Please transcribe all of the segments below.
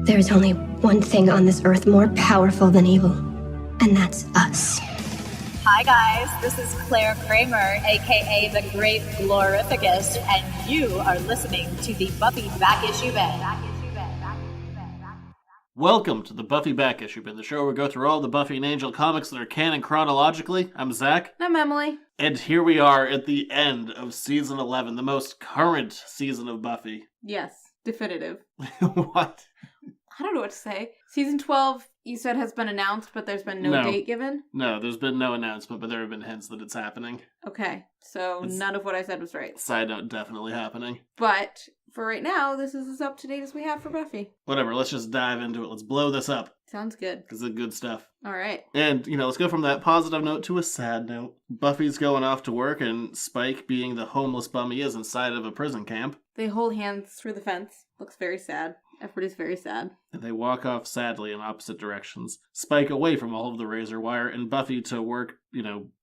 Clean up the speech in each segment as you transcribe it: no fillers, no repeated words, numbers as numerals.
There is only one thing on this earth more powerful than evil, and that's us. Hi guys, this is Claire Kramer, aka the Great Glorificus, and you are listening to the Buffy Back Issue Bin. Welcome to the Buffy Back Issue Bin, the show where we go through all the Buffy and Angel comics that are canon chronologically. I'm Zach. I'm Emily. And here we are at the end of Season 11, the most current season of Buffy. Yes, definitive. What? I don't know what to say. Season 12, you said, has been announced, but there's been no date given? No, there's been no announcement, but there have been hints that it's happening. Okay, so none of what I said was right. Side note, definitely happening. But for right now, this is as up-to-date as we have for Buffy. Whatever, let's just dive into it. Let's blow this up. Sounds good. Because it's good stuff. All right. And, let's go from that positive note to a sad note. Buffy's going off to work, and Spike, being the homeless bum he is, inside of a prison camp. They hold hands through the fence. Looks very sad. Everybody's very sad. And they walk off sadly in opposite directions. Spike away from all of the razor wire, and Buffy to work,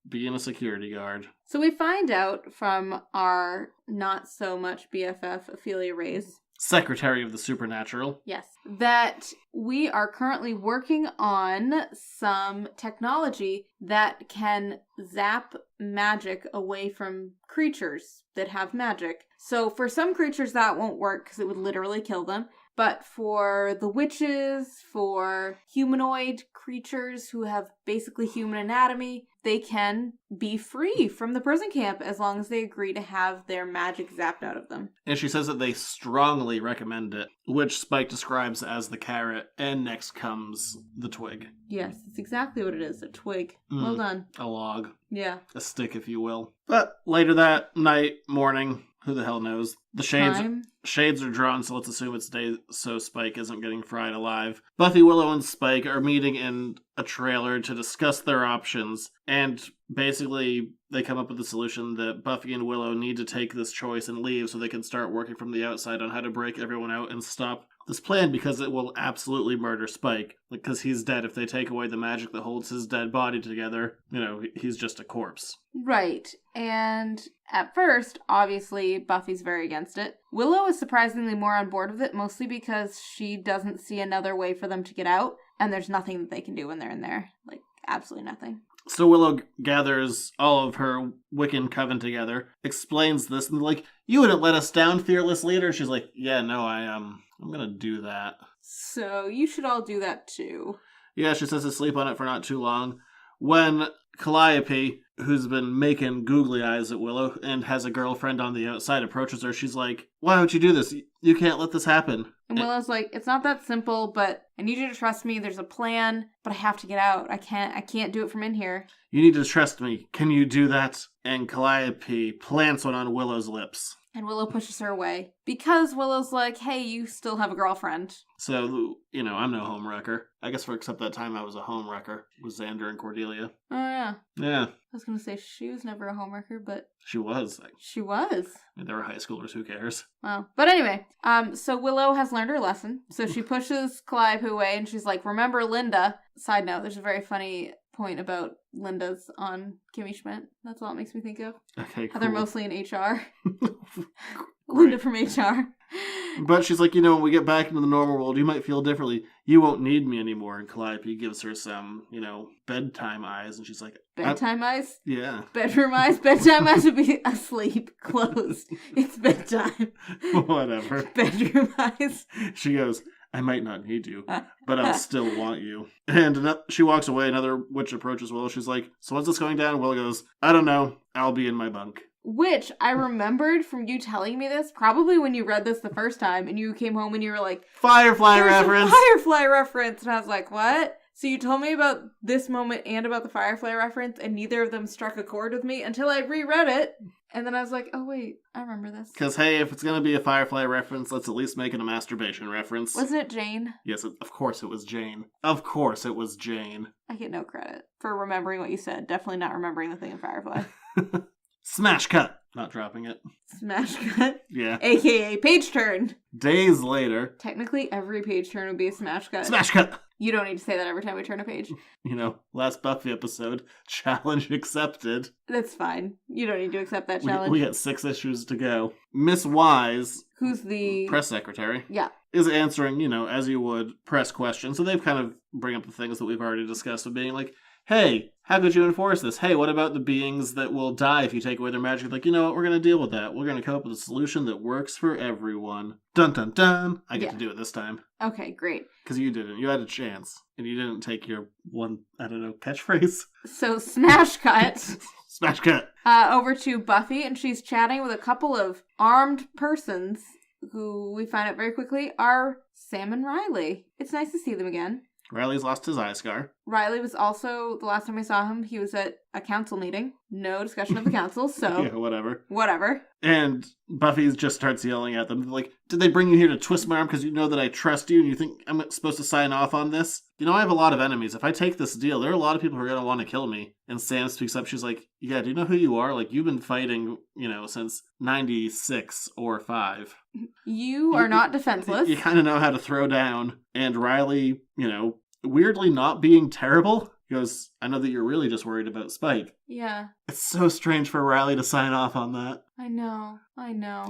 being a security guard. So we find out from our not-so-much BFF, Ophelia Reyes, Secretary of the Supernatural. Yes. That we are currently working on some technology that can zap magic away from creatures that have magic. So for some creatures that won't work because it would literally kill them. But for the witches, for humanoid creatures who have basically human anatomy, they can be free from the prison camp as long as they agree to have their magic zapped out of them. And she says that they strongly recommend it, which Spike describes as the carrot, and next comes the twig. Yes, it's exactly what it is, a twig. Well done. A log. Yeah. A stick, if you will. But later that night, morning, who the hell knows? The shades are drawn, so let's assume it's day so Spike isn't getting fried alive. Buffy, Willow, and Spike are meeting in a trailer to discuss their options, and basically they come up with the solution that Buffy and Willow need to take this choice and leave so they can start working from the outside on how to break everyone out and stop this plan, because it will absolutely murder Spike. Because he's dead. If they take away the magic that holds his dead body together, he's just a corpse. Right. And at first, obviously, Buffy's very against it. Willow is surprisingly more on board with it, mostly because she doesn't see another way for them to get out, and there's nothing that they can do when they're in there. Like, absolutely nothing. So Willow gathers all of her Wiccan coven together, explains this, and like, you wouldn't let us down, fearless leader? She's like, yeah, no, I'm gonna do that. So you should all do that too. Yeah, she says to sleep on it for not too long. When Calliope, who's been making googly eyes at Willow and has a girlfriend on the outside, approaches her, she's like, why don't you do this? You can't let this happen. And Willow's like, it's not that simple, but I need you to trust me. There's a plan, but I have to get out. I can't do it from in here. You need to trust me. Can you do that? And Calliope plants one on Willow's lips. And Willow pushes her away. Because Willow's like, hey, you still have a girlfriend. So, I'm no homewrecker. I guess except that time I was a homewrecker with Xander and Cordelia. Oh, yeah. Yeah. I was going to say she was never a homewrecker, but... She was. She was. I mean, they were high schoolers, who cares? Wow. But anyway, so Willow has learned her lesson. So she pushes Calliope away and she's like, remember Linda. Side note, there's a very funny point about Linda's on Kimmy Schmidt. That's all it makes me think of. Okay, cool. How they're mostly in HR. Linda from HR. But she's like, when we get back into the normal world, you might feel differently. You won't need me anymore. And Calliope gives her some, bedtime eyes. And she's like... Bedtime eyes? Yeah. Bedroom eyes? Bedtime eyes would be asleep, closed. It's bedtime. Whatever. Bedroom eyes. She goes, I might not need you, but I'll still want you. And she walks away. Another witch approaches Willow. She's like, so when's this going down? Willow goes, I don't know. I'll be in my bunk. Which I remembered from you telling me this, probably when you read this the first time, and you came home and you were like, Firefly reference! Firefly reference! And I was like, what? So you told me about this moment and about the Firefly reference, and neither of them struck a chord with me until I reread it. And then I was like, oh wait, I remember this. Because, hey, if it's going to be a Firefly reference, let's at least make it a masturbation reference. Wasn't it Jane? Yes, of course it was Jane. Of course it was Jane. I get no credit for remembering what you said. Definitely not remembering the thing in Firefly. Smash cut. Not dropping it. Smash cut. Yeah. AKA page turn. Days later. Technically, every page turn would be a smash cut. Smash cut! You don't need to say that every time we turn a page. Last Buffy episode, challenge accepted. That's fine. You don't need to accept that challenge. We got 6 issues to go. Miss Wise, who's the press secretary, yeah, is answering, as you would, press questions. So they've kind of bring up the things that we've already discussed of being like, hey, how could you enforce this? Hey, what about the beings that will die if you take away their magic? Like, you know what? We're going to deal with that. We're going to come up with a solution that works for everyone. Dun, dun, dun. I get to do it this time. Okay, great. Because you didn't. You had a chance. And you didn't take your one, catchphrase. So, smash cut. Smash cut. Over to Buffy, and she's chatting with a couple of armed persons who we find out very quickly are Sam and Riley. It's nice to see them again. Riley's lost his eye scar. Riley was also, the last time I saw him, he was at a council meeting. No discussion of the council, so... Yeah, whatever. Whatever. And Buffy just starts yelling at them. Like, did they bring you here to twist my arm because you know that I trust you and you think I'm supposed to sign off on this? I have a lot of enemies. If I take this deal, there are a lot of people who are going to want to kill me. And Sam speaks up. She's like, yeah, do you know who you are? Like, you've been fighting, since 96 or 5. You are not defenseless. You kind of know how to throw down. And Riley, weirdly not being terrible, goes, I know that you're really just worried about Spike. Yeah. It's so strange for Riley to sign off on that. I know.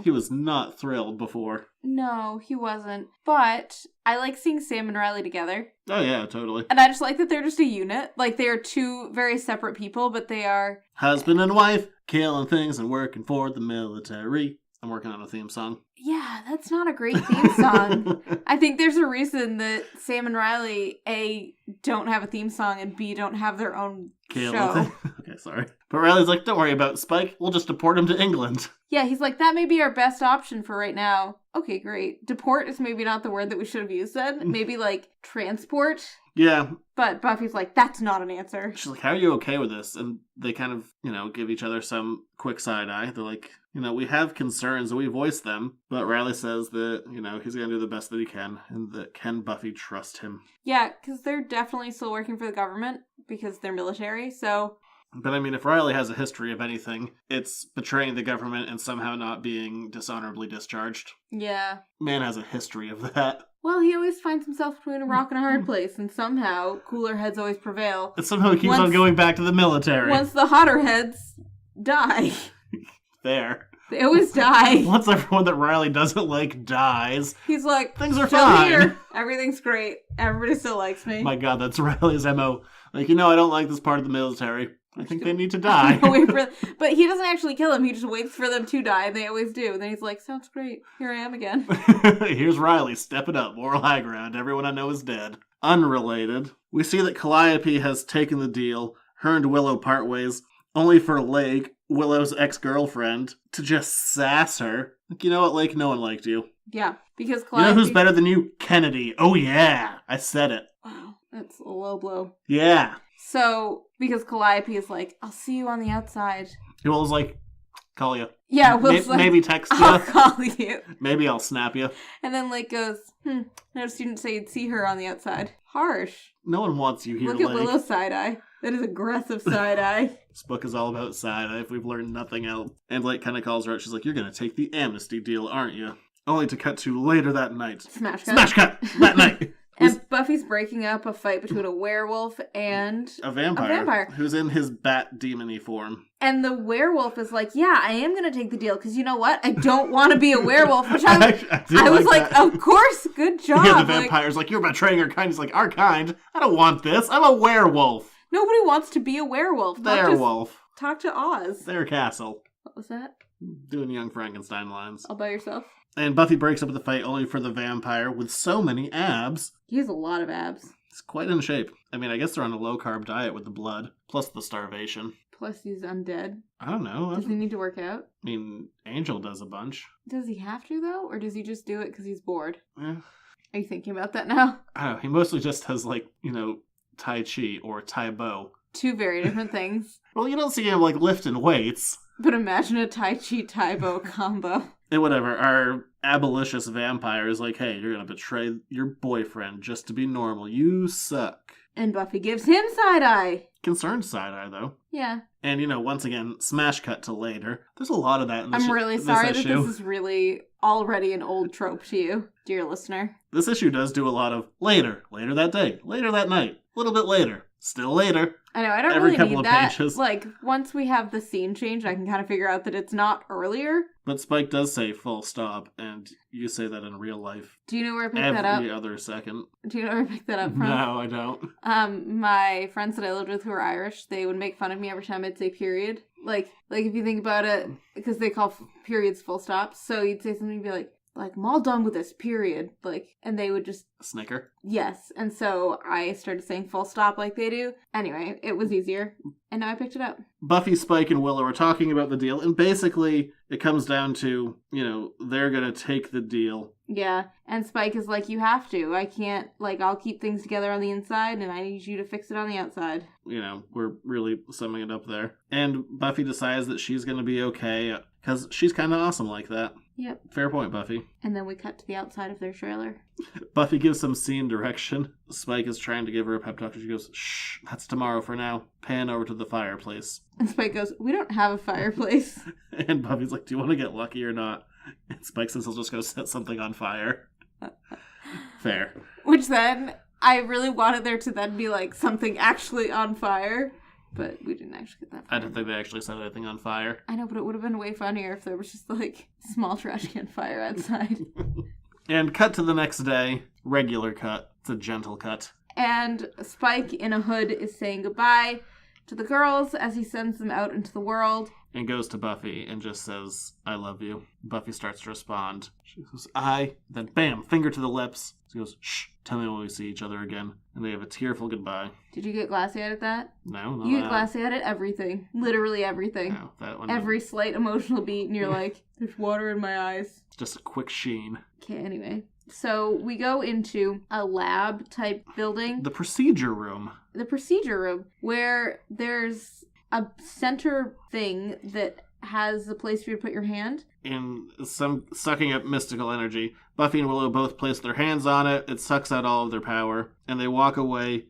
He was not thrilled before. No, he wasn't. But I like seeing Sam and Riley together. Oh yeah, totally. And I just like that they're just a unit. Like, they are two very separate people, but they are... husband and wife, killing things and working for the military. I'm working on a theme song. Yeah, that's not a great theme song. I think there's a reason that Sam and Riley, A, don't have a theme song, and B, don't have their own show. Okay, sorry. But Riley's like, don't worry about Spike. We'll just deport him to England. Yeah, he's like, that may be our best option for right now. Okay, great. Deport is maybe not the word that we should have used then. Maybe, transport. Yeah. But Buffy's like, that's not an answer. She's like, how are you okay with this? And they kind of, give each other some quick side eye. They're like, we have concerns and we voice them. But Riley says that, he's going to do the best that he can. And that can Buffy trust him? Yeah, because they're definitely still working for the government because they're military, so... But if Riley has a history of anything, it's betraying the government and somehow not being dishonorably discharged. Yeah. Man has a history of that. Well, he always finds himself between a rock and a hard place, and somehow cooler heads always prevail. And somehow he keeps on going back to the military. Once the hotter heads die. There. They always die. Once everyone that Riley doesn't like dies, he's like, things are still fine. Here. Everything's great. Everybody still likes me. My God, that's Riley's MO. I don't like this part of the military. I think they need to die. But he doesn't actually kill them. He just waits for them to die, and they always do. And then he's like, sounds great. Here I am again. Here's Riley. Step it up. Moral high ground. Everyone I know is dead. Unrelated. We see that Calliope has taken the deal. Her and Willow part ways. Only for Lake, Willow's ex-girlfriend, to just sass her. Like, you know what, Lake? No one liked you. Yeah, because Calliope... You know who's better than you? Kennedy. Oh, yeah. I said it. Wow, that's a low blow. Yeah. So, because Calliope is like, I'll see you on the outside. Will's like, call you. Yeah, Will's like, maybe text you. I'll call you. Maybe I'll snap you. And then Lake goes, noticed you didn't say you'd see her on the outside. Harsh. No one wants you here, Look at Willow's side-eye. That is aggressive side-eye. This book is all about side-eye if we've learned nothing else. And Lake kind of calls her out. She's like, you're going to take the amnesty deal, aren't you? Only to cut to later that night. Smash cut. Smash cut! That night! And Buffy's breaking up a fight between a werewolf and a vampire. Who's in his bat demon-y form. And the werewolf is like, yeah, I am going to take the deal, because you know what? I don't want to be a werewolf. Which I was like, of course, good job. Yeah, the vampire's like, you're betraying our kind. He's like, our kind? I don't want this. I'm a werewolf. Nobody wants to be a werewolf. Werewolf. Talk to Oz. Their castle. What was that? Doing Young Frankenstein lines. All by yourself. And Buffy breaks up the fight only for the vampire with so many abs. He has a lot of abs. He's quite in shape. I guess they're on a low-carb diet with the blood, plus the starvation. Plus he's undead. I don't know. Does he need to work out? Angel does a bunch. Does he have to, though? Or does he just do it because he's bored? Yeah. Are you thinking about that now? I don't know. He mostly just has, Tai Chi or Tai Bo. Two very different things. Well, you don't see him, lifting weights. But imagine a Tai Chi Tai Bo combo. And whatever, our abolitious vampire is like, hey, you're going to betray your boyfriend just to be normal. You suck. And Buffy gives him side-eye. Concerned side-eye, though. Yeah. And, once again, smash cut to later. There's a lot of that in this I'm really sorry that issue. this is really already an old trope to you, dear listener. This issue does do a lot of later that day, later that night, a little bit later, still later. I know, I don't Every really couple need of that. pages. Like, once we have the scene change, I can kind of figure out that it's not earlier. But Spike does say full stop, and you say that in real life. Do you know where I picked that up? Every other second. Do you know where I picked that up from? No, I don't. My friends that I lived with who were Irish, they would make fun of me every time I'd say period. Like if you think about it, because they call periods full stops. So you'd say something and be like, I'm all done with this, period. And they would just... Snicker? Yes. And so I started saying full stop like they do. Anyway, it was easier. And now I picked it up. Buffy, Spike, and Willow are talking about the deal. And basically, it comes down to, they're going to take the deal. Yeah. And Spike is like, you have to. I can't, I'll keep things together on the inside, and I need you to fix it on the outside. We're really summing it up there. And Buffy decides that she's going to be okay, because she's kind of awesome like that. Yep. Fair point, Buffy. And then we cut to the outside of their trailer. Buffy gives some scene direction. Spike is trying to give her a pep talk, and she goes, shh, that's tomorrow for now. Pan over to the fireplace. And Spike goes, we don't have a fireplace. And Buffy's like, do you want to get lucky or not? And Spike says he'll just go set something on fire. Fair. Which then, I really wanted there to then be something actually on fire. But we didn't actually get that far. I don't think they actually set anything on fire. I know, but it would have been way funnier if there was just small trash can fire outside. And cut to the next day. Regular cut. It's a gentle cut. And Spike in a hood is saying goodbye to the girls as he sends them out into the world. And goes to Buffy and just says, I love you. Buffy starts to respond. She goes, I. Then bam, finger to the lips. She goes, shh, tell me when we see each other again. And they have a tearful goodbye. Did you get glassy-eyed at that? No, You get glassy-eyed at everything. Literally everything. No, that one. Every slight emotional beat, and you're like, there's water in my eyes. Just a quick sheen. Okay, anyway. So we go into a lab-type building. The procedure room. The procedure room, where there's a center thing that has a place for you to put your hand. And some sucking up mystical energy. Buffy and Willow both place their hands on it. It sucks out all of their power. And they walk away,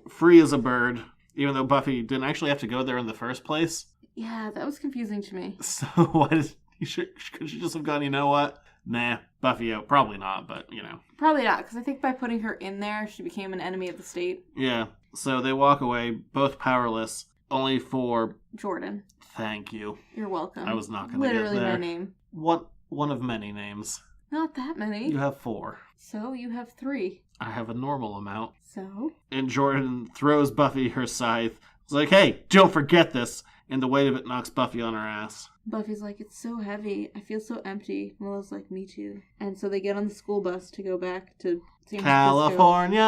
free as a bird. Even though Buffy didn't actually have to go there in the first place. Yeah, that was confusing to me. So why could she just have gone, you know what? Nah, Buffy out. Probably not, but, Probably not, because I think by putting her in there, she became an enemy of the state. Yeah, so they walk away, both powerless, only for... Jordan. Thank you. You're welcome. I was not going to get there. Literally my name. One of many names. Not that many. You have 4. So you have 3. I have a normal amount. So? And Jordan throws Buffy her scythe. It's like, hey, don't forget this. And the weight of it knocks Buffy on her ass. Buffy's like, it's so heavy. I feel so empty. Willow's like, me too. And so they get on the school bus to go back to San Francisco. California!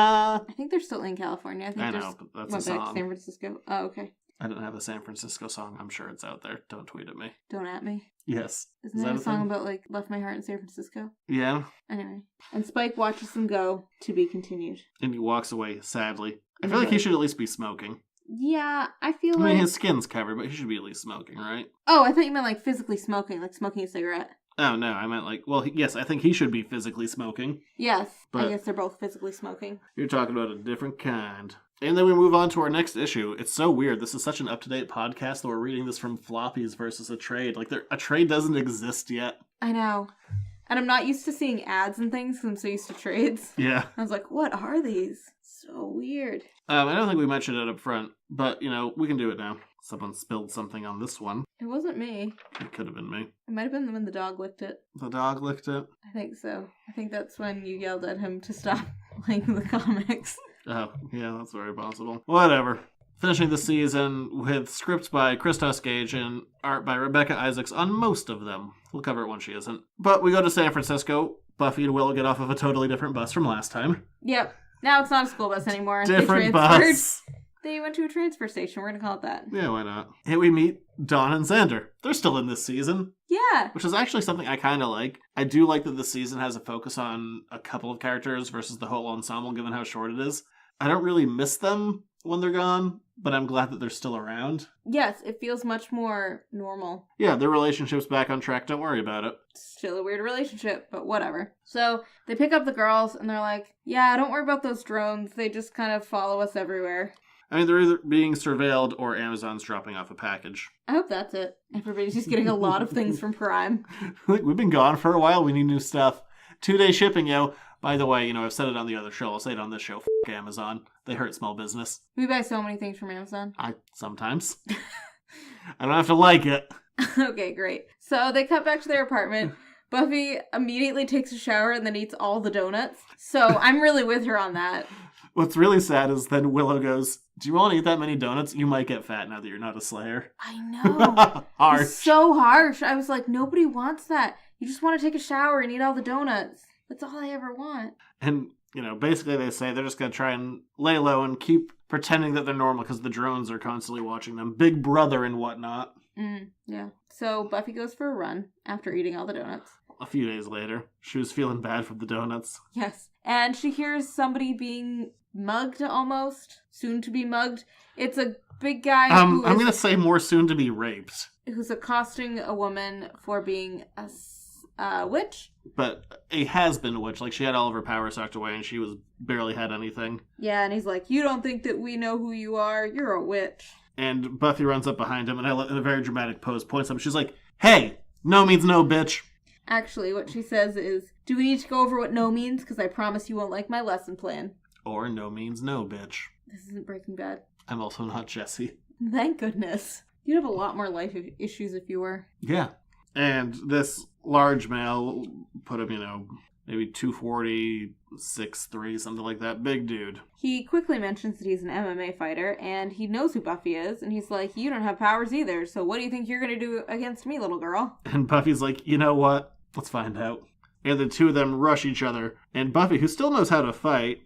I think they're still in California. I know, but that's a went song. back to San Francisco. Oh, okay. I didn't have a San Francisco song. I'm sure it's out there. Don't tweet at me. Don't at me. Yes. Isn't there a song about, left my heart in San Francisco? Yeah. Anyway. And Spike watches them go, to be continued. And he walks away, sadly. I feel like he should at least be smoking. Yeah, I feel I mean, his skin's covered, but he should be at least smoking, right? Oh, I thought you meant, physically smoking, smoking a cigarette. Oh, no, I meant yes, I think he should be physically smoking. Yes, but I guess they're both physically smoking. You're talking about a different kind. And then we move on to our next issue. It's so weird. This is such an up-to-date podcast that we're reading this from floppies versus a trade. A trade doesn't exist yet. I know. And I'm not used to seeing ads and things because I'm so used to trades. Yeah. I was like, what are these? So weird. I don't think we mentioned it up front, but, we can do it now. Someone spilled something on this one. It wasn't me. It could have been me. It might have been when the dog licked it. The dog licked it? I think so. I think that's when you yelled at him to stop playing the comics. Oh, yeah, that's very possible. Whatever. Finishing the season with scripts by Christos Gage and art by Rebecca Isaacs on most of them. We'll cover it when she isn't. But we go to San Francisco. Buffy and Willow get off of a totally different bus from last time. Yep. Now it's not a school bus anymore. Different bus. They went to a transfer station. We're going to call it that. Yeah, why not? And we meet Dawn and Xander. They're still in this season. Yeah. Which is actually something I kind of like. I do like that this season has a focus on a couple of characters versus the whole ensemble, given how short it is. I don't really miss them when they're gone, but I'm glad that they're still around. Yes, it feels much more normal. Yeah, their relationship's back on track. Don't worry about it. Still a weird relationship, but whatever. So they pick up the girls and they're like, yeah, don't worry about those drones. They just kind of follow us everywhere. I mean, they're either being surveilled or Amazon's dropping off a package. I hope that's it. Everybody's just getting a lot of things from Prime. Like, we've been gone for a while. We need new stuff. 2-day shipping, yo. By the way, I've said it on the other show. I'll say it on this show. F*** Amazon. They hurt small business. We buy so many things from Amazon. Sometimes. I don't have to like it. Okay, great. So they cut back to their apartment. Buffy immediately takes a shower and then eats all the donuts. So I'm really with her on that. What's really sad is then Willow goes, do you want to eat that many donuts? You might get fat now that you're not a Slayer. I know. Harsh. It's so harsh. I was like, nobody wants that. You just want to take a shower and eat all the donuts. That's all I ever want. And, basically they say they're just going to try and lay low and keep pretending that they're normal because the drones are constantly watching them. Big Brother and whatnot. Yeah. So Buffy goes for a run after eating all the donuts. A few days later, she was feeling bad for the donuts. Yes. And she hears somebody being mugged almost. Soon to be mugged. It's a big guy I'm going to say more soon to be raped. Who's accosting a woman for being a witch. But a has-been witch. Like, she had all of her power sucked away and she barely had anything. Yeah, and he's like, you don't think that we know who you are? You're a witch. And Buffy runs up behind him and in a very dramatic pose points up. She's like, hey, no means no, bitch. Actually, what she says is, do we need to go over what no means? Because I promise you won't like my lesson plan. Or no means no, bitch. This isn't Breaking Bad. I'm also not Jesse. Thank goodness. You'd have a lot more life issues if you were. Yeah. And this large male put him, maybe 240, 6'3", something like that. Big dude. He quickly mentions that he's an MMA fighter, and he knows who Buffy is, and he's like, you don't have powers either, so what do you think you're going to do against me, little girl? And Buffy's like, you know what? Let's find out. And the two of them rush each other. And Buffy, who still knows how to fight,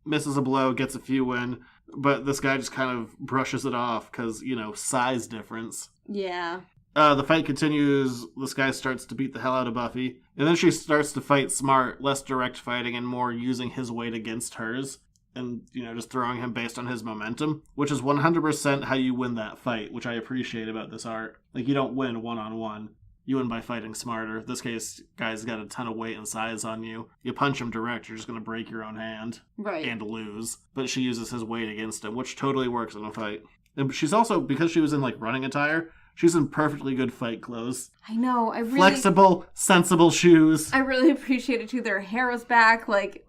misses a blow, gets a few in, but this guy just kind of brushes it off because, size difference. Yeah. The fight continues. This guy starts to beat the hell out of Buffy. And then she starts to fight smart, less direct fighting, and more using his weight against hers. And, just throwing him based on his momentum, which is 100% how you win that fight, which I appreciate about this art. Like, you don't win one-on-one. You win by fighting smarter. In this case, guy's got a ton of weight and size on you. You punch him direct, you're just going to break your own hand. Right. And lose. But she uses his weight against him, which totally works in a fight. And she's also, because she was in, running attire, she's in perfectly good fight clothes. I know, Flexible, sensible shoes. I really appreciate it, too. Their hair was back.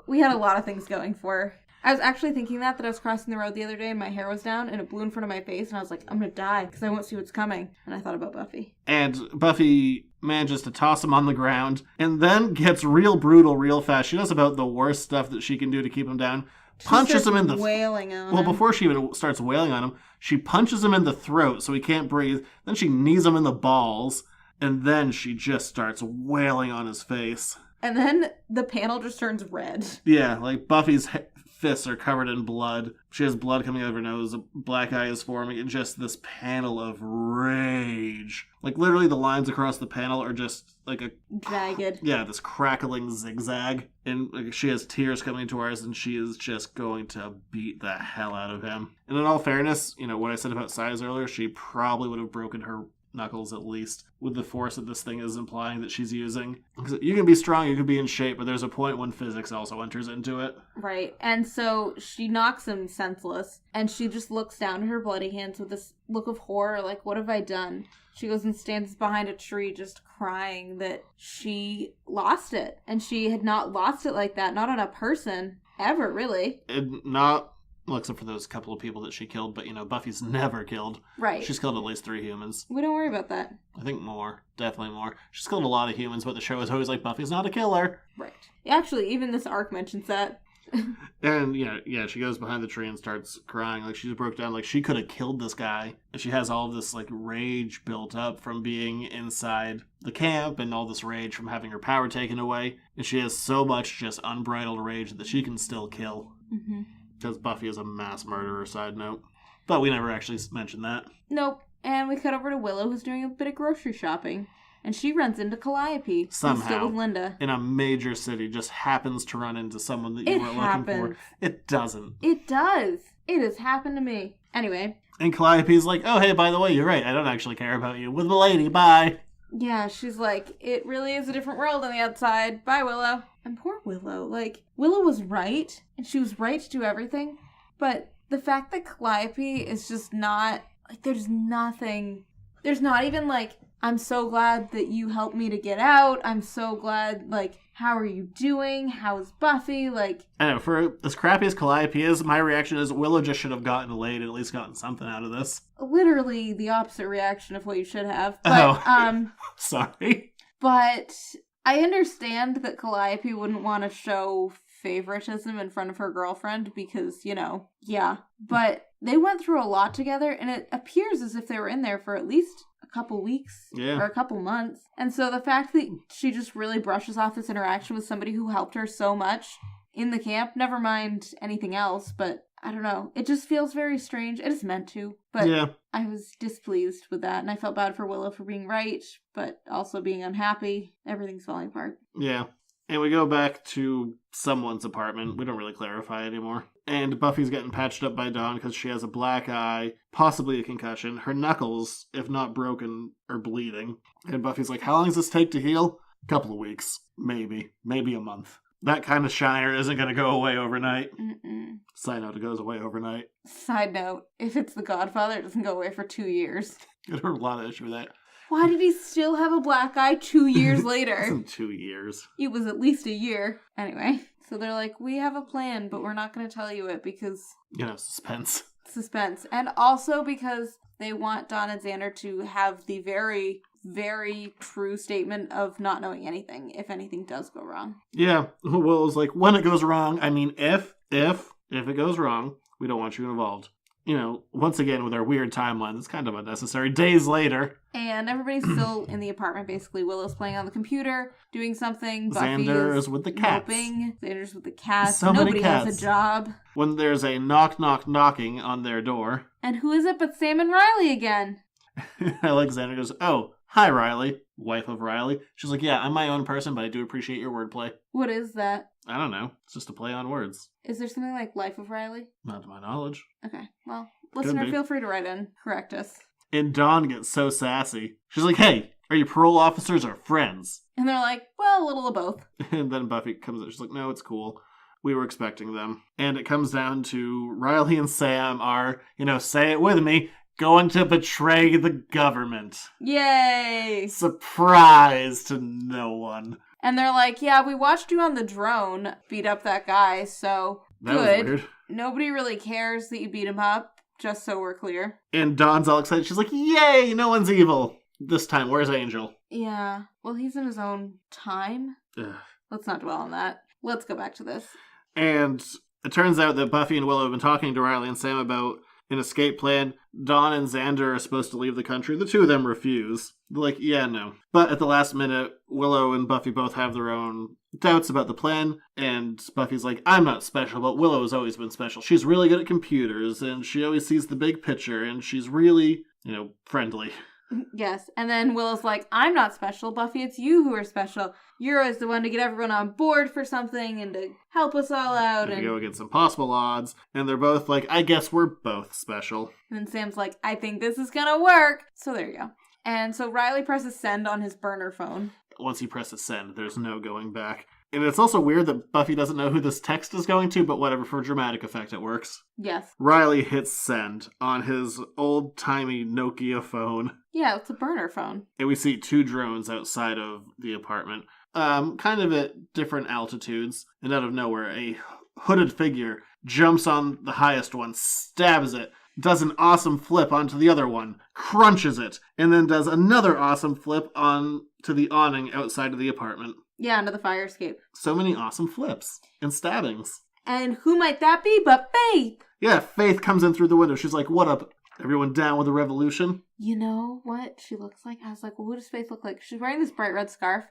We had a lot of things going for her. I was actually thinking that I was crossing the road the other day and my hair was down and it blew in front of my face and I was like, I'm going to die because I won't see what's coming. And I thought about Buffy. And Buffy manages to toss him on the ground and then gets real brutal real fast. She does about the worst stuff that she can do to keep him down. Punches him in the... wailing on him. Well, before she even starts wailing on him, she punches him in the throat so he can't breathe. Then she knees him in the balls. And then she just starts wailing on his face. And then the panel just turns red. Yeah, Buffy's fists are covered in blood. She has blood coming out of her nose. A black eye is forming. And just this panel of rage. Literally the lines across the panel are just a... jagged. Yeah, this crackling zigzag. And she has tears coming to her eyes, and she is just going to beat the hell out of him. And in all fairness, what I said about size earlier, she probably would have broken her knuckles at least with the force that this thing is implying that she's using. Because you can be strong, you can be in shape, but there's a point when physics also enters into it. Right. And so she knocks him senseless, and she just looks down at her bloody hands with this look of horror, what have I done? She goes and stands behind a tree just crying that she lost it. And she had not lost it like that, not on a person, ever, really. Except for those couple of people that she killed, but, Buffy's never killed. Right. She's killed at least 3 humans. We don't worry about that. I think more. Definitely more. She's killed a lot of humans, but the show is always Buffy's not a killer. Right. Actually, even this arc mentions that. And, she goes behind the tree and starts crying. She's broke down. She could have killed this guy. She has all of this, rage built up from being inside the camp and all this rage from having her power taken away. And she has so much just unbridled rage that she can still kill. Mm-hmm. Because Buffy is a mass murderer, side note. But we never actually mentioned that. Nope. And we cut over to Willow, who's doing a bit of grocery shopping. And she runs into Calliope. Somehow. Who's still with Linda. In a major city, just happens to run into someone that you weren't looking for. It doesn't. It does. It has happened to me. Anyway. And Calliope's like, oh, hey, by the way, you're right. I don't actually care about you. With the lady, bye. Yeah, she's like, it really is a different world on the outside. Bye, Willow. And poor Willow. Willow was right, and she was right to do everything, but The fact that Calliope is just not, like, there's nothing, there's not even, like, I'm so glad that you helped me to get out. I'm so glad, like, how are you doing? How's Buffy? Like, I know, for as crappy as Calliope is, my reaction is Willow just should have gotten laid and at least gotten something out of this. literally the opposite reaction of what you should have. But, Sorry. But I understand that Calliope wouldn't want to show favoritism in front of her girlfriend because, yeah. But they went through a lot together, and it appears as if they were in there for at least a couple weeks or a couple months. And so the fact that she just really brushes off this interaction with somebody who helped her so much in the camp, never mind anything else, but I don't know. It just feels very strange. It is meant to, but I was displeased with that, and I felt bad for Willow for being right, but also being unhappy. Everything's falling apart. Yeah. And we go back to someone's apartment. We don't really clarify anymore. And Buffy's getting patched up by Dawn because she has a black eye, possibly a concussion. Her knuckles, if not broken, are bleeding. And Buffy's like, how long does this take to heal? A couple of weeks. Maybe a month. That kind of shiner isn't going to go away overnight. Mm-mm. Side note, it goes away overnight. Side note, if it's The Godfather, it doesn't go away for 2 years. I heard a lot of issue with that. Why did he still have a black eye 2 years later? It wasn't 2 years. It was at least a year. Anyway, so they're like, we have a plan, but we're not going to tell you it because... suspense. Suspense. And also because they want Dawn and Xander to have the very, very true statement of not knowing anything if anything does go wrong. Yeah. Willow's like, when it goes wrong, I mean, if it goes wrong, we don't want you involved. Once again, with our weird timeline, it's kind of unnecessary. Days later. And everybody's still in the apartment, basically. Willow's playing on the computer, doing something. Xander is with the cats. Xander's with the cats. So Nobody many cats. has a job. When there's a knocking on their door. And who is it but Sam and Riley again? I like Xander goes, oh, hi, Riley. Wife of Riley. She's like, yeah, I'm my own person, but I do appreciate your wordplay. What is that? I don't know. It's just a play on words. Is there something like Life of Riley? Not to my knowledge. Okay, well, listener, feel free to write in. Correct us. And Dawn gets so sassy. She's like, hey, are you parole officers or friends? And they're like, well, a little of both. And then Buffy comes in. She's like, no, it's cool. We were expecting them. And it comes down to Riley and Sam are, say it with me, going to betray the government. Yay! Surprise to no one. And they're like, yeah, we watched you on the drone beat up that guy, so that good. Was weird. Nobody really cares that you beat him up, just so we're clear. And Dawn's all excited. She's like, yay, no one's evil. This time, where's Angel? Yeah, well, he's in his own time. Ugh. Let's not dwell on that. Let's go back to this. And it turns out that Buffy and Willow have been talking to Riley and Sam about an escape plan. Dawn and Xander are supposed to leave the country. The two of them refuse. They're like, yeah, no. But at the last minute, Willow and Buffy both have their own doubts about the plan. And Buffy's like, I'm not special, but Willow has always been special. She's really good at computers, and she always sees the big picture, and she's really, friendly. Yes, and then Willow's like, I'm not special, Buffy, it's you who are special. You're always the one to get everyone on board for something and to help us all out. And go against impossible odds. And they're both like, I guess we're both special. And then Sam's like, I think this is gonna work. So there you go. And so Riley presses send on his burner phone. Once he presses send, there's no going back. And it's also weird that Buffy doesn't know who this text is going to, but whatever, for dramatic effect, it works. Yes. Riley hits send on his old-timey Nokia phone. Yeah, it's a burner phone. And we see two drones outside of the apartment, kind of at different altitudes. And out of nowhere, a hooded figure jumps on the highest one, stabs it, does an awesome flip onto the other one, crunches it, and then does another awesome flip onto the awning outside of the apartment. Yeah, under the fire escape. So many awesome flips and stabbings. And who might that be but Faith? Yeah, Faith comes in through the window. She's like, what up? Everyone down with the revolution? You know what she looks like? I was like, well, who does Faith look like? She's wearing this bright red scarf.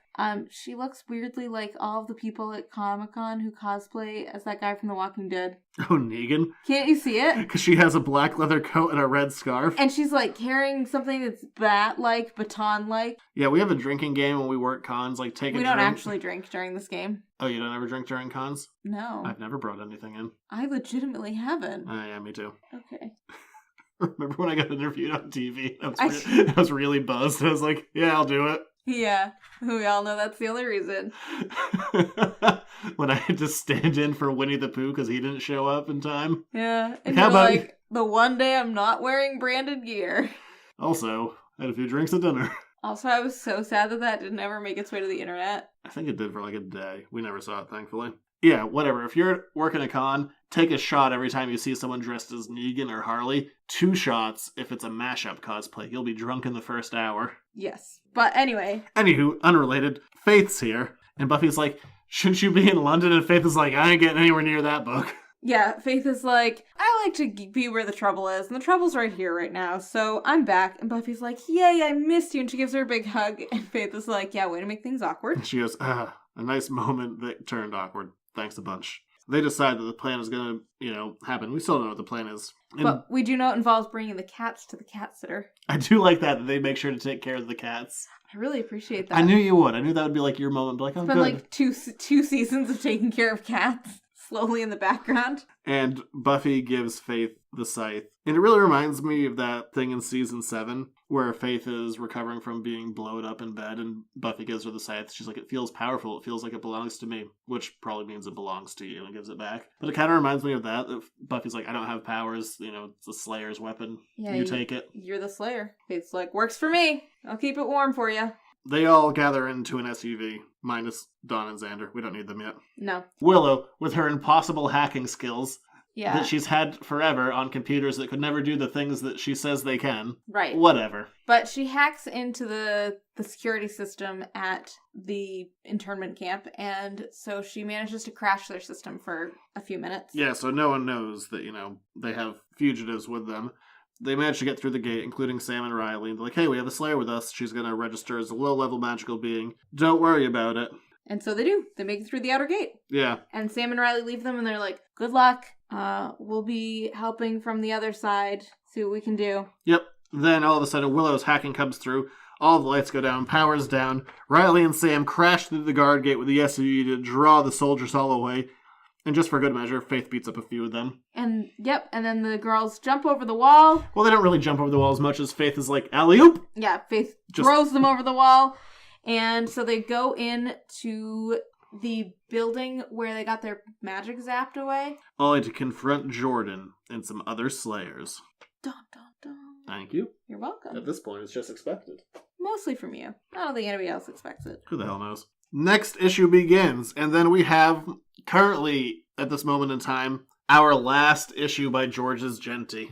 She looks weirdly like all of the people at Comic-Con who cosplay as that guy from The Walking Dead. Oh, Negan? Can't you see it? Because she has a black leather coat and a red scarf. And she's like carrying something that's bat-like, baton-like. Yeah, we have a drinking game when we work cons, like take a drink. We don't actually drink during this game. Oh, you don't ever drink during cons? No. I've never brought anything in. I legitimately haven't. Yeah, me too. Okay. Remember when I got interviewed on TV? I was really buzzed. I was like, yeah, I'll do it. Yeah, we all know that's the only reason. When I had to stand in for Winnie the Pooh because he didn't show up in time. Yeah, and How you're about like, the one day I'm not wearing branded gear. Also, I had a few drinks at dinner. Also, I was so sad that didn't ever make its way to the internet. I think it did for like a day. We never saw it, thankfully. Yeah, whatever. If you're working a con, take a shot every time you see someone dressed as Negan or Harley. 2 shots if it's a mashup cosplay. You'll be drunk in the first hour. Yes. But anyway. Anywho, unrelated, Faith's here. And Buffy's like, shouldn't you be in London? And Faith is like, I ain't getting anywhere near that book. Yeah, Faith is like, I like to be where the trouble is, and the trouble's right here right now, so I'm back. And Buffy's like, yay, I missed you, and she gives her a big hug, and Faith is like, yeah, way to make things awkward. And she goes, a nice moment that turned awkward. Thanks a bunch. They decide that the plan is going to, happen. We still don't know what the plan is. But we do know it involves bringing the cats to the cat sitter. I do like that they make sure to take care of the cats. I really appreciate that. I knew you would. I knew that would be like your moment. Like, oh, it's been like two seasons of taking care of cats. Slowly in the background. And Buffy gives Faith the scythe. And it really reminds me of that thing in season 7 where Faith is recovering from being blown up in bed and Buffy gives her the scythe. She's like, it feels powerful. It feels like it belongs to me, which probably means it belongs to you and gives it back. But it kind of reminds me of that. Buffy's like, I don't have powers. It's the Slayer's weapon. Yeah, you take it. You're the Slayer. Faith's like, works for me. I'll keep it warm for you. They all gather into an SUV, minus Dawn and Xander. We don't need them yet. No. Willow, with her impossible hacking skills that she's had forever on computers that could never do the things that she says they can. Right. Whatever. But she hacks into the security system at the internment camp, and so she manages to crash their system for a few minutes. Yeah, so no one knows that, they have fugitives with them. They manage to get through the gate, including Sam and Riley. And they're like, hey, we have a Slayer with us. She's going to register as a low-level magical being. Don't worry about it. And so they do. They make it through the outer gate. Yeah. And Sam and Riley leave them, and they're like, good luck. We'll be helping from the other side. See what we can do. Yep. Then all of a sudden, Willow's hacking comes through. All the lights go down. Power's down. Riley and Sam crash through the guard gate with the SUV to draw the soldiers all away. And just for good measure, Faith beats up a few of them. And then the girls jump over the wall. Well, they don't really jump over the wall as much as Faith is like, alley-oop! Yeah, Faith throws them over the wall. And so they go in to the building where they got their magic zapped away. Only to confront Jordan and some other Slayers. Dun, dun, dun. Thank you. You're welcome. At this point, it's just expected. Mostly from you. I don't think anybody else expects it. Who the hell knows? Next issue begins, and then we have, currently, at this moment in time, our last issue by Georges Genti.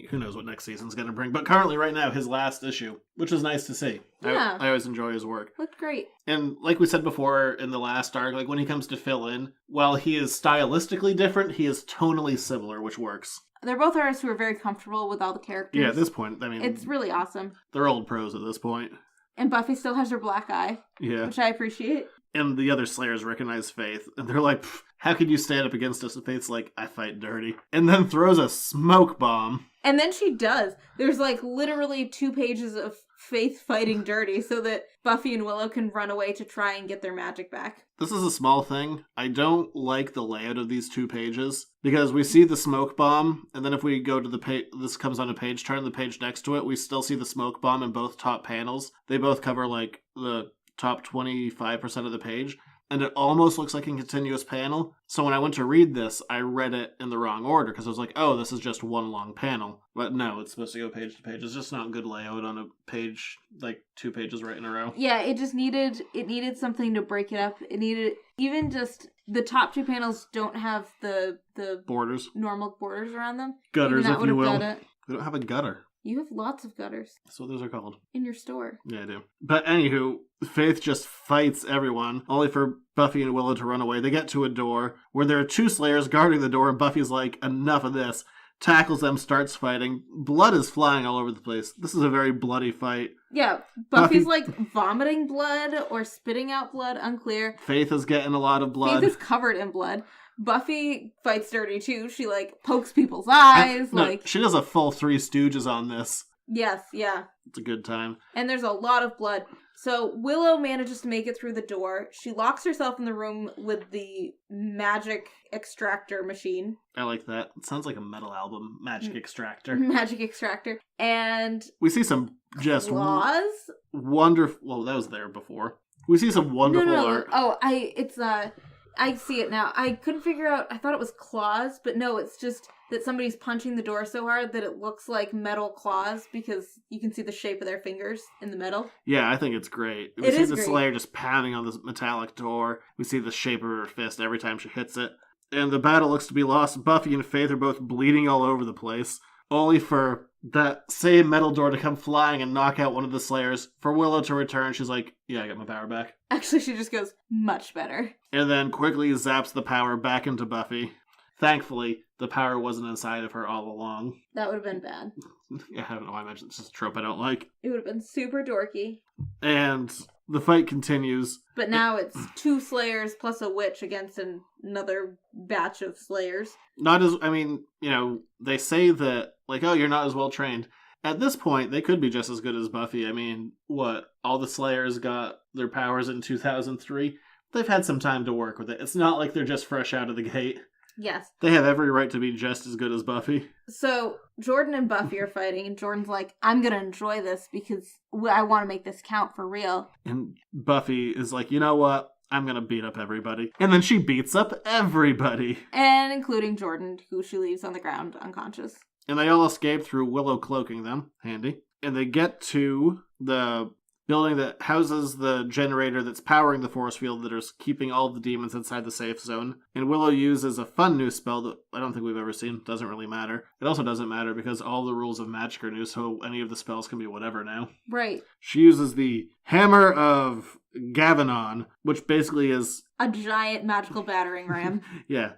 Who knows what next season's going to bring, but currently, right now, his last issue, which is nice to see. Yeah. I always enjoy his work. Looked great. And like we said before in the last arc, like when he comes to fill in, while he is stylistically different, he is tonally similar, which works. They're both artists who are very comfortable with all the characters. Yeah, at this point, I mean... It's really awesome. They're old pros at this point. And Buffy still has her black eye. Yeah. Which I appreciate. And the other Slayers recognize Faith, and they're like, how could you stand up against us? And Faith's like, I fight dirty. And then throws a smoke bomb. And then she does. There's like literally 2 pages of Faith fighting dirty so that Buffy and Willow can run away to try and get their magic back. This is a small thing. I don't like the layout of these 2 pages, because we see the smoke bomb, and then if we go to the page, this comes on a page turn, the page next to it, we still see the smoke bomb in both top panels. They both cover like the top 25% of the page, and it almost looks like a continuous panel. So when I went to read this, I read it in the wrong order, because I was like, oh, this is just one long panel. But no, it's supposed to go page to page. It's just not good layout on a page, like 2 pages right in a row. Yeah, it needed something to break it up. It needed, even just, the top 2 panels don't have the borders. Normal borders around them. Gutters, if you will. We don't have a gutter. You have lots of gutters. That's what those are called. In your store. Yeah, I do. But anywho, Faith just fights everyone, only for Buffy and Willow to run away. They get to a door where there are 2 Slayers guarding the door, and Buffy's like, enough of this. Tackles them, starts fighting. Blood is flying all over the place. This is a very bloody fight. Yeah, Buffy's like vomiting blood or spitting out blood, unclear. Faith is getting a lot of blood. Faith is covered in blood. Buffy fights dirty too. She like pokes people's eyes. She does a full 3 Stooges on this. Yes, yeah. It's a good time. And there's a lot of blood. So Willow manages to make it through the door. She locks herself in the room with the magic extractor machine. I like that. It sounds like a metal album. Magic Extractor. Magic extractor. And we see some just claws? Wonderful. Well, that was there before. We see some wonderful art. Oh, I see it now. I couldn't figure out, I thought it was claws, but no, it's just that somebody's punching the door so hard that it looks like metal claws because you can see the shape of their fingers in the metal. Yeah, I think it's great. We see the Slayer just pounding on this metallic door. We see the shape of her fist every time she hits it. And the battle looks to be lost. Buffy and Faith are both bleeding all over the place, only for that same metal door to come flying and knock out one of the Slayers. For Willow to return, she's like, yeah, I got my power back. Actually, she just goes, much better. And then quickly zaps the power back into Buffy. Thankfully, the power wasn't inside of her all along. That would have been bad. Yeah, I don't know why I mentioned it's just a trope I don't like. It would have been super dorky. And the fight continues. But now it's 2 Slayers plus a witch against another batch of Slayers. They say that, like, oh, you're not as well trained. At this point, they could be just as good as Buffy. I mean, all the Slayers got their powers in 2003? They've had some time to work with it. It's not like they're just fresh out of the gate. Yes. They have every right to be just as good as Buffy. So, Jordan and Buffy are fighting, and Jordan's like, I'm gonna enjoy this because I want to make this count for real. And Buffy is like, you know what? I'm gonna beat up everybody. And then she beats up everybody. And including Jordan, who she leaves on the ground unconscious. And they all escape through Willow cloaking them. Handy. And they get to the building that houses the generator that's powering the force field that is keeping all the demons inside the safe zone. And Willow uses a fun new spell that I don't think we've ever seen. Doesn't really matter. It also doesn't matter because all the rules of magic are new, so any of the spells can be whatever now. Right. She uses the Hammer of Gavanon, which basically is a giant magical battering ram. Yeah,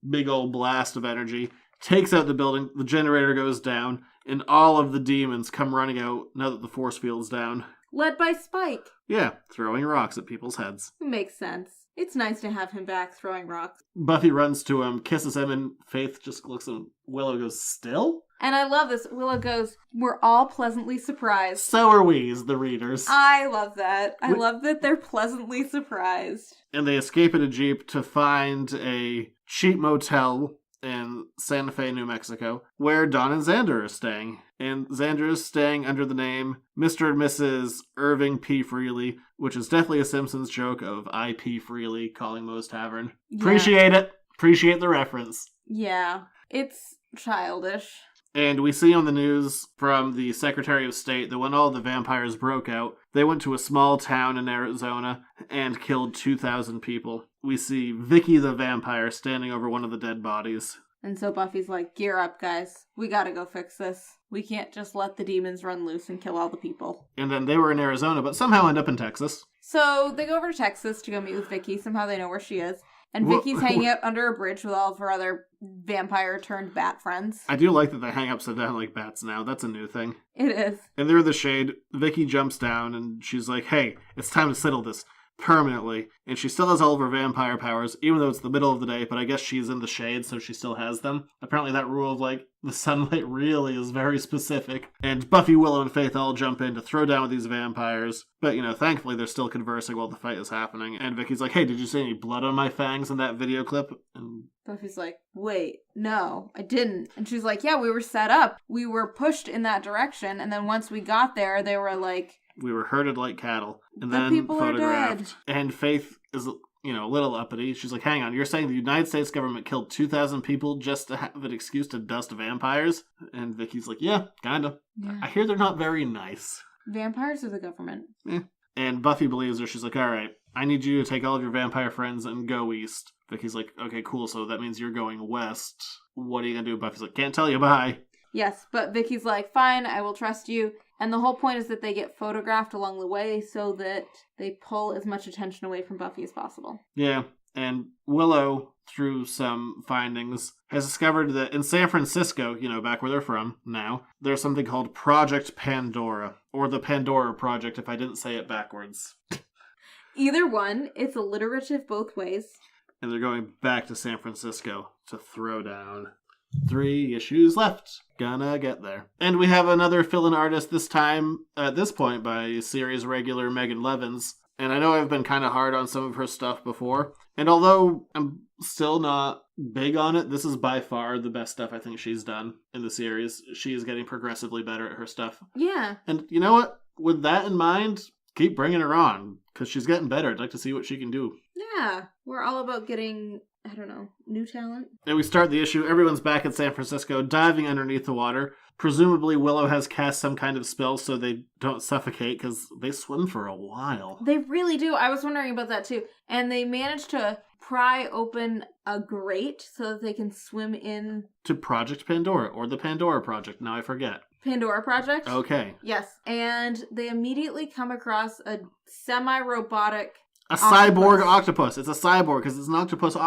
big old blast of energy. Takes out the building, the generator goes down, and all of the demons come running out now that the force field's down. Led by Spike. Yeah, throwing rocks at people's heads. Makes sense. It's nice to have him back throwing rocks. Buffy runs to him, kisses him, and Faith just looks at him. Willow goes, still? And I love this. Willow goes, we're all pleasantly surprised. So are we, as the readers. I love that. I love that they're pleasantly surprised. And they escape in a Jeep to find a cheap motel in Santa Fe, New Mexico, where Dawn and Xander are staying. And Xander is staying under the name Mr. and Mrs. Irving P. Freely, which is definitely a Simpsons joke of I.P. Freely calling Moe's Tavern. Yeah. Appreciate it. Appreciate the reference. Yeah, it's childish. And we see on the news from the Secretary of State that when all the vampires broke out, they went to a small town in Arizona and killed 2,000 people. We see Vicky the vampire standing over one of the dead bodies. And so Buffy's like, gear up, guys. We gotta go fix this. We can't just let the demons run loose and kill all the people. And then they were in Arizona, but somehow end up in Texas. So they go over to Texas to go meet with Vicky. Somehow they know where she is. And Vicky's hanging out under a bridge with all of her other vampire-turned-bat friends. I do like that they hang upside down like bats now. That's a new thing. It is. And they're in the shade. Vicky jumps down, and she's like, hey, it's time to settle this permanently. And she still has all of her vampire powers, even though it's the middle of the day, but I guess she's in the shade, so she still has them. Apparently that rule of, the sunlight really is very specific. And Buffy, Willow, and Faith all jump in to throw down with these vampires. But, thankfully they're still conversing while the fight is happening. And Vicky's like, hey, did you see any blood on my fangs in that video clip? And Buffy's like, wait, no, I didn't. And she's like, yeah, we were set up. We were pushed in that direction. And then once we got there, they were like, we were herded like cattle. And the then people photographed. Are dead. And Faith is, a little uppity. She's like, hang on, you're saying the United States government killed 2,000 people just to have an excuse to dust vampires? And Vicky's like, yeah, kinda. Yeah. I hear they're not very nice. Vampires are the government. Yeah. And Buffy believes her. She's like, all right, I need you to take all of your vampire friends and go east. Vicky's like, okay, cool, so that means you're going west. What are you gonna do? Buffy's like, can't tell you, bye. Yes, but Vicky's like, fine, I will trust you. And the whole point is that they get photographed along the way so that they pull as much attention away from Buffy as possible. Yeah, and Willow, through some findings, has discovered that in San Francisco, back where they're from now, there's something called Project Pandora, or the Pandora Project if I didn't say it backwards. Either one, it's alliterative both ways. And they're going back to San Francisco to throw down 3 issues left. Gonna get there. And we have another fill-in artist, this time, at this point, by series regular Megan Levins. And I know I've been kind of hard on some of her stuff before. And although I'm still not big on it, this is by far the best stuff I think she's done in the series. She is getting progressively better at her stuff. Yeah. And you know what? With that in mind, keep bringing her on, because she's getting better. I'd like to see what she can do. Yeah. We're all about getting, I don't know, new talent. And we start the issue. Everyone's back in San Francisco, diving underneath the water. Presumably Willow has cast some kind of spell so they don't suffocate, because they swim for a while. They really do. I was wondering about that too. And they managed to pry open a grate so that they can swim in... to Project Pandora, or the Pandora Project. Now I forget. Pandora Project? Okay. Yes. And they immediately come across a semi-robotic... a cyborg octopus. It's a cyborg, because it's an octopus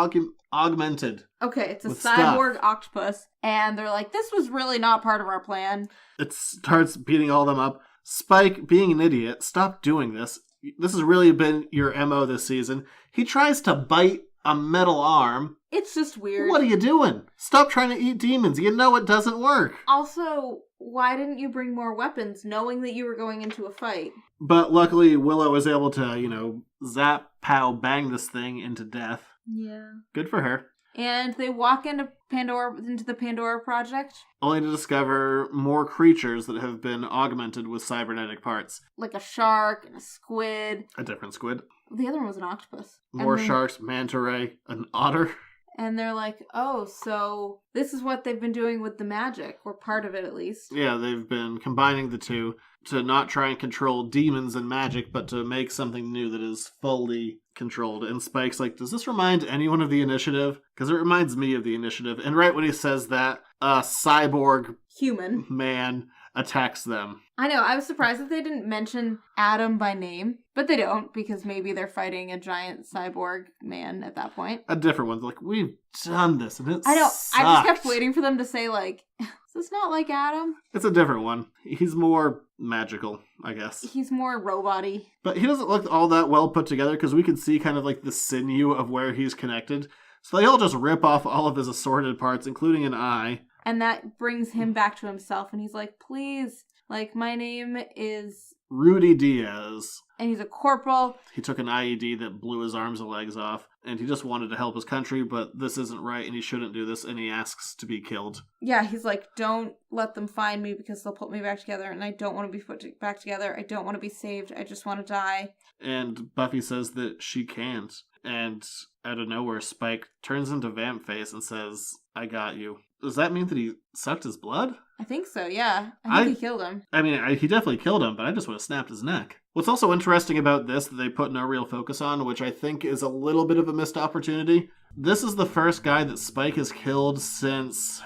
augmented. Okay, it's a cyborg octopus. And they're like, this was really not part of our plan. It starts beating all of them up. Spike, being an idiot, stop doing this. This has really been your MO this season. He tries to bite a metal arm. It's just weird. What are you doing? Stop trying to eat demons. You know it doesn't work. Also, why didn't you bring more weapons, knowing that you were going into a fight? But luckily, Willow was able to, zap, pow, bang this thing into death. Yeah. Good for her. And they walk into the Pandora Project. Only to discover more creatures that have been augmented with cybernetic parts. Like a shark and a squid. A different squid. The other one was an octopus. More sharks, manta ray, an otter. And they're like, oh, so this is what they've been doing with the magic, or part of it at least. Yeah, they've been combining the two to not try and control demons and magic, but to make something new that is fully controlled. And Spike's like, does this remind anyone of the Initiative? Because it reminds me of the Initiative. And right when he says that, a cyborg human man attacks them. I know, I was surprised that they didn't mention Adam by name, but they don't, because maybe they're fighting a giant cyborg man at that point. A different one. Like, we've done this, and it I know, sucks. I just kept waiting for them to say, like, is this not like Adam? It's a different one. He's more magical, I guess. He's more robot-y. But he doesn't look all that well put together, because we can see kind of like the sinew of where he's connected. So they all just rip off all of his assorted parts, including an eye. And that brings him back to himself, and he's like, please, like, my name is... Rudy Diaz. And he's a corporal. He took an IED that blew his arms and legs off, and he just wanted to help his country, but this isn't right, and he shouldn't do this, and he asks to be killed. Yeah, he's like, don't let them find me, because they'll put me back together, and I don't want to be put back together. I don't want to be saved. I just want to die. And Buffy says that she can't. And out of nowhere, Spike turns into Vamp Face and says, I got you. Does that mean that he sucked his blood? I think so, yeah. I think he killed him. I mean, he definitely killed him, but I just would have snapped his neck. What's also interesting about this that they put no real focus on, which I think is a little bit of a missed opportunity, this is the first guy that Spike has killed since,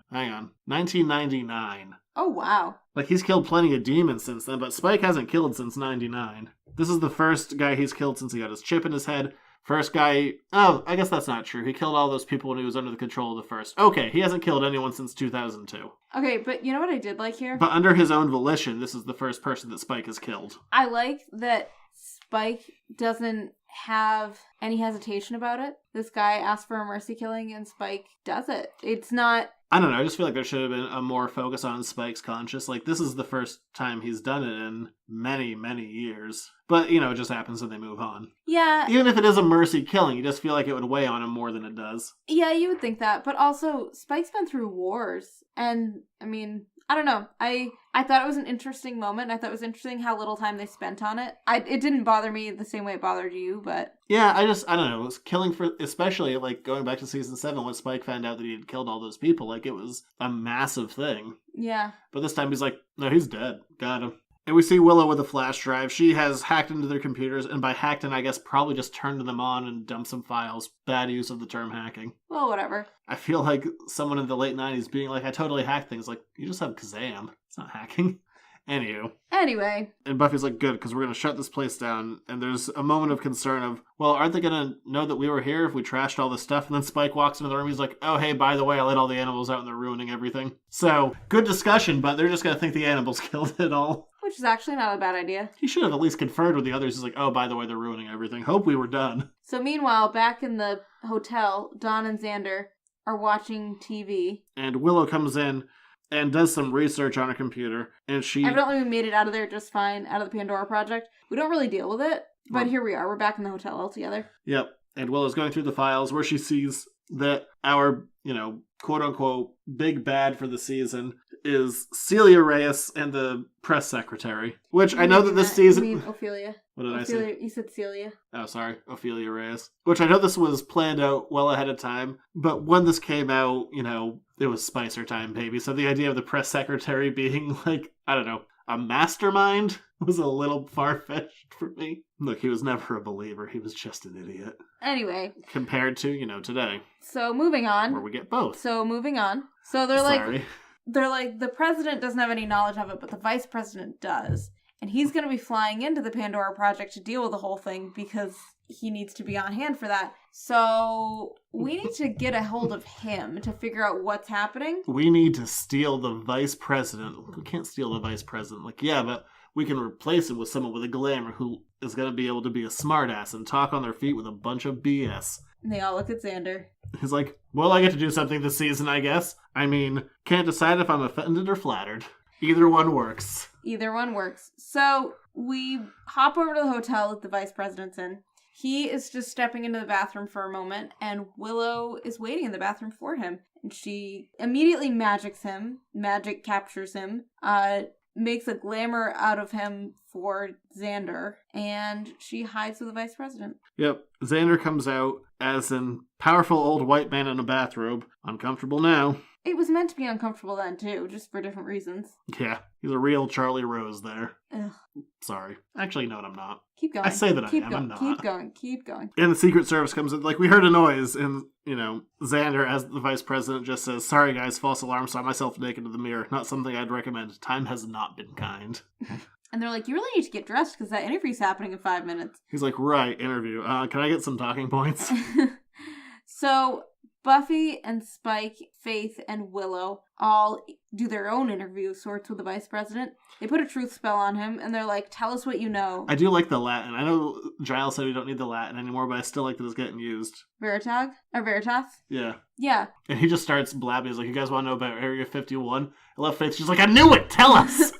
1999. Oh, wow. Like, he's killed plenty of demons since then, but Spike hasn't killed since 99. This is the first guy he's killed since he got his chip in his head. First guy... Oh, I guess that's not true. He killed all those people when he was under the control of the First. Okay, he hasn't killed anyone since 2002. Okay, but you know what I did like here? But under his own volition, this is the first person that Spike has killed. I like that Spike doesn't have any hesitation about it. This guy asked for a mercy killing, and Spike does it. It's not... I don't know, I just feel like there should have been a more focus on Spike's conscience. Like, this is the first time he's done it in many, many years. But, it just happens and they move on. Yeah. Even if it is a mercy killing, you just feel like it would weigh on him more than it does. Yeah, you would think that. But also, Spike's been through wars. And, I mean, I don't know. I thought it was an interesting moment. I thought it was interesting how little time they spent on it. It didn't bother me the same way it bothered you, but... Yeah, I don't know. It was killing for... Especially, like, going back to season 7 when Spike found out that he had killed all those people. Like, it was a massive thing. Yeah. But this time he's like, no, he's dead. Got him. And we see Willow with a flash drive. She has hacked into their computers, and by hacked in, I guess probably just turned them on and dumped some files. Bad use of the term hacking. Well, whatever. I feel like someone in the late 90s being like, I totally hacked things. Like, you just have Kazam. It's not hacking. Anyway. And Buffy's like, good, because we're going to shut this place down. And there's a moment of concern of, well, aren't they going to know that we were here if we trashed all this stuff? And then Spike walks into the room. He's like, oh, hey, by the way, I let all the animals out and they're ruining everything. So, good discussion, but they're just going to think the animals killed it all. Which is actually not a bad idea. He should have at least conferred with the others. He's like, oh, by the way, they're ruining everything. Hope we were done. So meanwhile, back in the hotel, Dawn and Xander are watching TV. And Willow comes in and does some research on her computer. And she... Evidently we made it out of there just fine, out of the Pandora Project. We don't really deal with it, but here we are. We're back in the hotel all together. Yep. And Willow's going through the files where she sees that our, quote-unquote big bad for the season is Celia Reyes and the press secretary. Which I know that this season... You mean Ophelia. What did I say? You said Celia. Oh, sorry. Ophelia Reyes. Which I know this was planned out well ahead of time, but when this came out, it was Spicer time, baby. So the idea of the press secretary being like, I don't know, a mastermind was a little far-fetched for me. Look, he was never a believer. He was just an idiot. Anyway. Compared to, today. So moving on. Where we get both. So they're like, the president doesn't have any knowledge of it, but the vice president does. And he's going to be flying into the Pandora Project to deal with the whole thing because he needs to be on hand for that. So we need to get a hold of him to figure out what's happening. We need to steal the vice president. We can't steal the vice president. But we can replace him with someone with a glamour who is going to be able to be a smartass and talk on their feet with a bunch of BS. And they all look at Xander. He's like, well, I get to do something this season, I guess. I mean, can't decide if I'm offended or flattered. Either one works. So we hop over to the hotel that the vice president's in. He is just stepping into the bathroom for a moment, and Willow is waiting in the bathroom for him. And she immediately magic captures him, makes a glamour out of him for Xander, and she hides with the vice president. Yep. Xander comes out as an powerful old white man in a bathrobe. Uncomfortable now. It was meant to be uncomfortable then, too, just for different reasons. Yeah, he's a real Charlie Rose there. Ugh. Sorry. Actually, no, I'm not. Keep going. I say that I am, I'm not. Keep going. And the Secret Service comes in, we heard a noise, and, Xander, as the vice president, just says, sorry guys, false alarm, saw myself naked in the mirror. Not something I'd recommend. Time has not been kind. And they're like, you really need to get dressed, because that interview's happening in 5 minutes. He's like, right, interview. Can I get some talking points? So Buffy and Spike, Faith, and Willow all do their own interview sorts with the vice president. They put a truth spell on him, and they're like, tell us what you know. I do like the Latin. I know Giles said we don't need the Latin anymore, but I still like that it's getting used. Veritag? Or Veritas? Yeah. Yeah. And he just starts blabbing. He's like, you guys want to know about Area 51? I love Faith. She's like, I knew it! Tell us!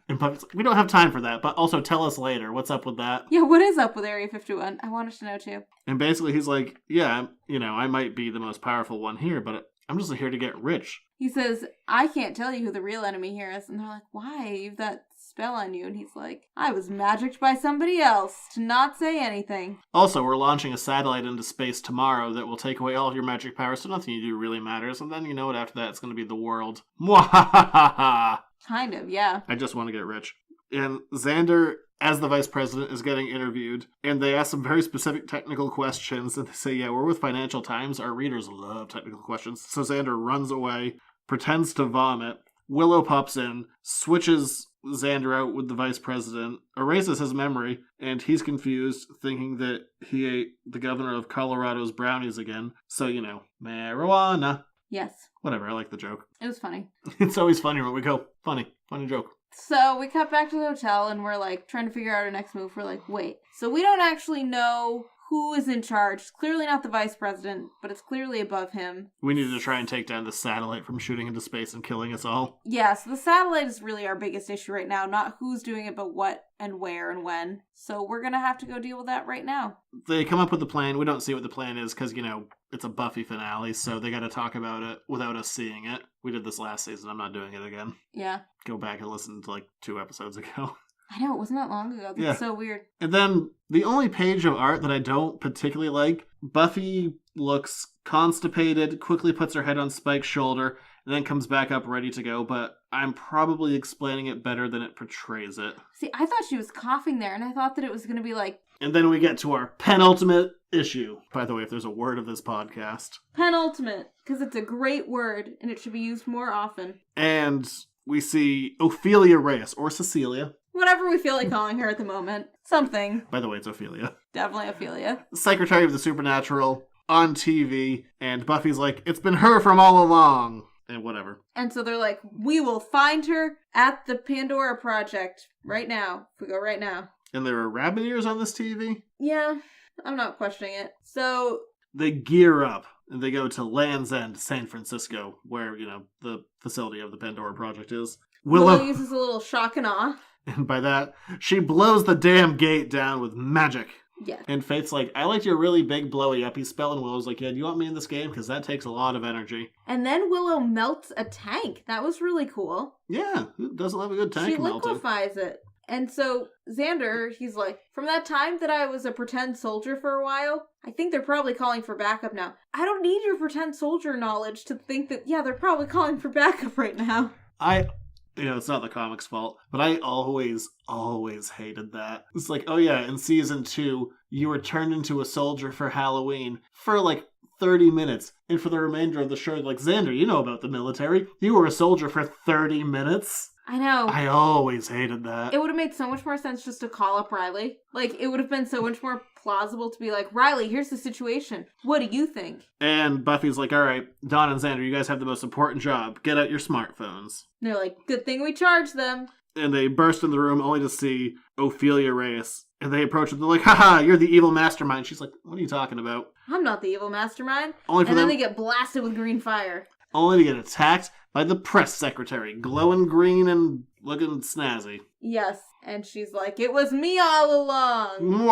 And Buffy's like, we don't have time for that, but also tell us later. What's up with that? Yeah, what is up with Area 51? I want us to know, too. And basically he's like, yeah, I might be the most powerful one here, but I'm just here to get rich. He says, I can't tell you who the real enemy here is. And they're like, why? You've that spell on you. And he's like, I was magicked by somebody else to not say anything. Also, we're launching a satellite into space tomorrow that will take away all of your magic powers, so nothing you do really matters. And then you know what, after that, it's going to be the world. Mwahahaha. Kind of, yeah. I just want to get rich. And Xander, as the vice president, is getting interviewed, and they ask some very specific technical questions, and they say, yeah, we're with Financial Times. Our readers love technical questions. So Xander runs away, pretends to vomit. Willow pops in, switches Xander out with the vice president, erases his memory, and he's confused, thinking that he ate the governor of Colorado's brownies again. So, marijuana. Yes. Whatever, I like the joke. It was funny. It's always funny when we go, funny joke. So we cut back to the hotel and we're trying to figure out our next move. We're like, wait. So we don't actually know who is in charge. It's clearly not the vice president, but it's clearly above him. We needed to try and take down the satellite from shooting into space and killing us all. Yeah, so the satellite is really our biggest issue right now. Not who's doing it, but what and where and when. So we're going to have to go deal with that right now. They come up with the plan. We don't see what the plan is because, it's a Buffy finale, so they got to talk about it without us seeing it. We did this last season. I'm not doing it again. Yeah. Go back and listen to 2 episodes ago. I know, it wasn't that long ago. That's so weird. And then the only page of art that I don't particularly like, Buffy looks constipated, quickly puts her head on Spike's shoulder, and then comes back up ready to go, but I'm probably explaining it better than it portrays it. See, I thought she was coughing there, and I thought that it was going to be And then we get to our penultimate issue. By the way, if there's a word of this podcast. Penultimate, because it's a great word, and it should be used more often. And we see Ophelia Reyes, or Cecilia. Whatever we feel like calling her at the moment. Something. By the way, it's Ophelia. Definitely Ophelia. Secretary of the Supernatural, on TV, and Buffy's like, it's been her from all along. And whatever. And so they're like, we will find her at the Pandora Project right now. If we go right now. And there are rabbit ears on this TV? Yeah, I'm not questioning it. So they gear up. and they go to Land's End, San Francisco, where, the facility of the Pandora Project is. Willow uses a little shock and awe. And by that, she blows the damn gate down with magic. Yeah. And Faith's like, I liked your really big blowy uppy spell. And Willow's like, yeah, do you want me in this game? Because that takes a lot of energy. And then Willow melts a tank. That was really cool. Yeah, who doesn't love a good tank melting? She liquefies it. And so Xander, he's like, from that time that I was a pretend soldier for a while, I think they're probably calling for backup now. I don't need your pretend soldier knowledge to think that, yeah, they're probably calling for backup right now. It's not the comic's fault, but I always hated that. It's like, oh yeah, in season 2, you were turned into a soldier for Halloween for like 30 minutes. And for the remainder of the show, like, Xander, you know about the military. You were a soldier for 30 minutes. I know. I always hated that. It would have made so much more sense just to call up Riley. Like, it would have been so much more plausible to be like, Riley, here's the situation. What do you think? And Buffy's like, all right, Dawn and Xander, you guys have the most important job. Get out your smartphones. And they're like, good thing we charged them. And they burst in the room only to see Ophelia Reyes. And they approach her, they're like, haha, you're the evil mastermind. She's like, what are you talking about? I'm not the evil mastermind. And then they get blasted with green fire. Only to get attacked by the press secretary, glowing green and looking snazzy. Yes, and she's like, it was me all along.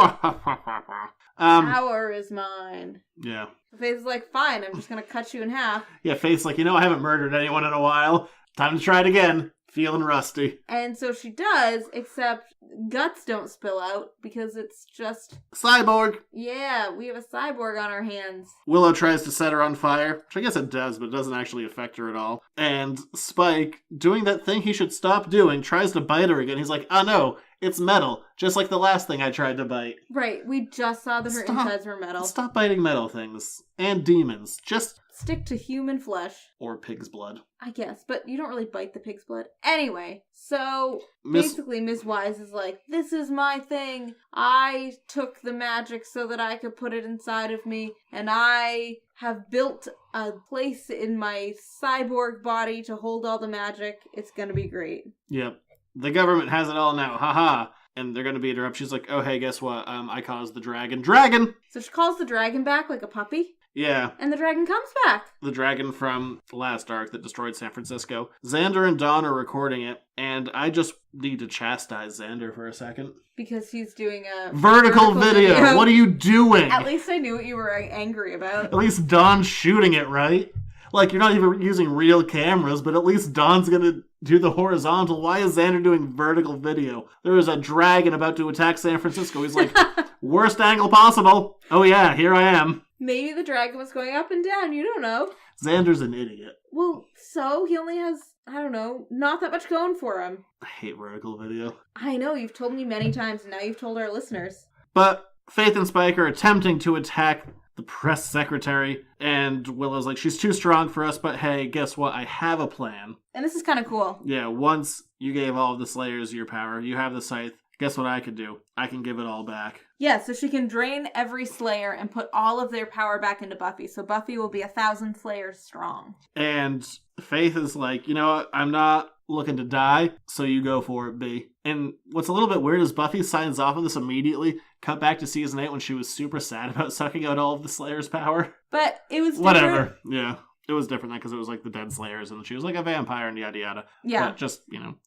Power is mine. Yeah. Faith's like, fine, I'm just gonna cut you in half. Yeah, Faith's like, I haven't murdered anyone in a while. Time to try it again. Feeling rusty. And so she does, except guts don't spill out because it's just... Cyborg! Yeah, we have a cyborg on our hands. Willow tries to set her on fire, which I guess it does, but it doesn't actually affect her at all. And Spike, doing that thing he should stop doing, tries to bite her again. He's like, oh no, it's metal, just like the last thing I tried to bite. Right, we just saw that her insides were metal. Stop biting metal things. And demons. Just... stick to human flesh. Or pig's blood. I guess, but you don't really bite the pig's blood. Anyway, so basically Miss Wise is like, this is my thing. I took the magic so that I could put it inside of me, and I have built a place in my cyborg body to hold all the magic. It's gonna be great. Yep. The government has it all now. Haha. And they're gonna beat her up. She's like, oh hey, guess what? I caused the dragon. Dragon! So she calls the dragon back like a puppy? Yeah. And the dragon comes back. The dragon from the last arc that destroyed San Francisco. Xander and Dawn are recording it, and I just need to chastise Xander for a second. Because he's doing a... Vertical video! What are you doing? At least I knew what you were angry about. At least Dawn's shooting it, right? Like, you're not even using real cameras, but at least Dawn's gonna do the horizontal. Why is Xander doing vertical video? There is a dragon about to attack San Francisco. He's like, worst angle possible. Oh yeah, here I am. Maybe the dragon was going up and down, you don't know. Xander's an idiot. Well, so he only has, I don't know, not that much going for him. I hate vertical video. I know, you've told me many times, and now you've told our listeners. But Faith and Spike are attempting to attack the press secretary, and Willow's like, she's too strong for us, but hey, guess what? I have a plan. And this is kind of cool. Yeah, once you gave all of the Slayers your power, you have the scythe. Guess what I can do? I can give it all back. Yeah, so she can drain every Slayer and put all of their power back into Buffy. So Buffy will be 1,000 Slayers strong. And Faith is like, you know what? I'm not looking to die, so you go for it, B. And what's a little bit weird is Buffy signs off on this immediately. Cut back to season 8 when she was super sad about sucking out all of the Slayers' power. But it was different. Whatever, yeah. It was different then because it was like the dead Slayers and she was like a vampire and yada yada. Yeah. But just,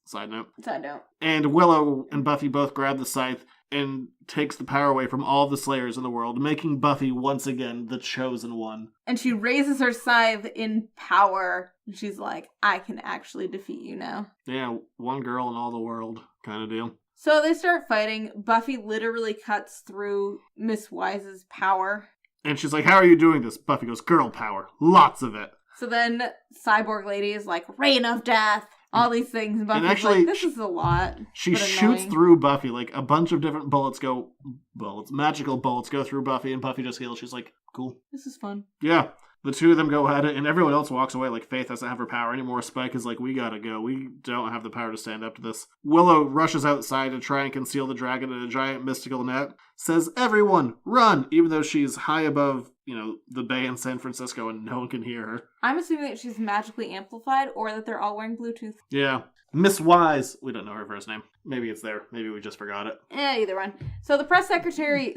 side note. Side note. And Willow and Buffy both grab the scythe and takes the power away from all the Slayers in the world, making Buffy once again the chosen one. And she raises her scythe in power. And she's like, I can actually defeat you now. Yeah, one girl in all the world kind of deal. So they start fighting. Buffy literally cuts through Miss Wise's power. And she's like, how are you doing this? Buffy goes, girl power. Lots of it. So then Cyborg Lady is like, Reign of Death. All these things. And Buffy's like, this is a lot. She shoots through Buffy. Like, a bunch of different magical bullets go through Buffy, and Buffy just heals. She's like, cool. This is fun. Yeah. The two of them go at it, and everyone else walks away. Like, Faith doesn't have her power anymore. Spike is like, we gotta go. We don't have the power to stand up to this. Willow rushes outside to try and conceal the dragon in a giant mystical net. Says, everyone, run! Even though she's high above, the bay in San Francisco and no one can hear her. I'm assuming that she's magically amplified or that they're all wearing Bluetooth. Yeah. Miss Wise. We don't know her first name. Maybe it's there. Maybe we just forgot it. Either one. So the press secretary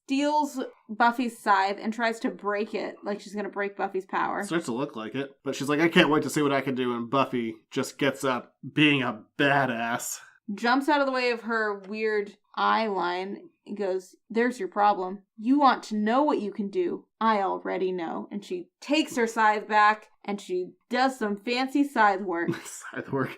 steals Buffy's scythe and tries to break it, like she's gonna break Buffy's power. Starts to look like it. But she's like, I can't wait to see what I can do. And Buffy just gets up, being a badass. Jumps out of the way of her weird eye line and goes, there's your problem. You want to know what you can do. I already know. And she takes her scythe back and she does some fancy scythe work. Scythe work.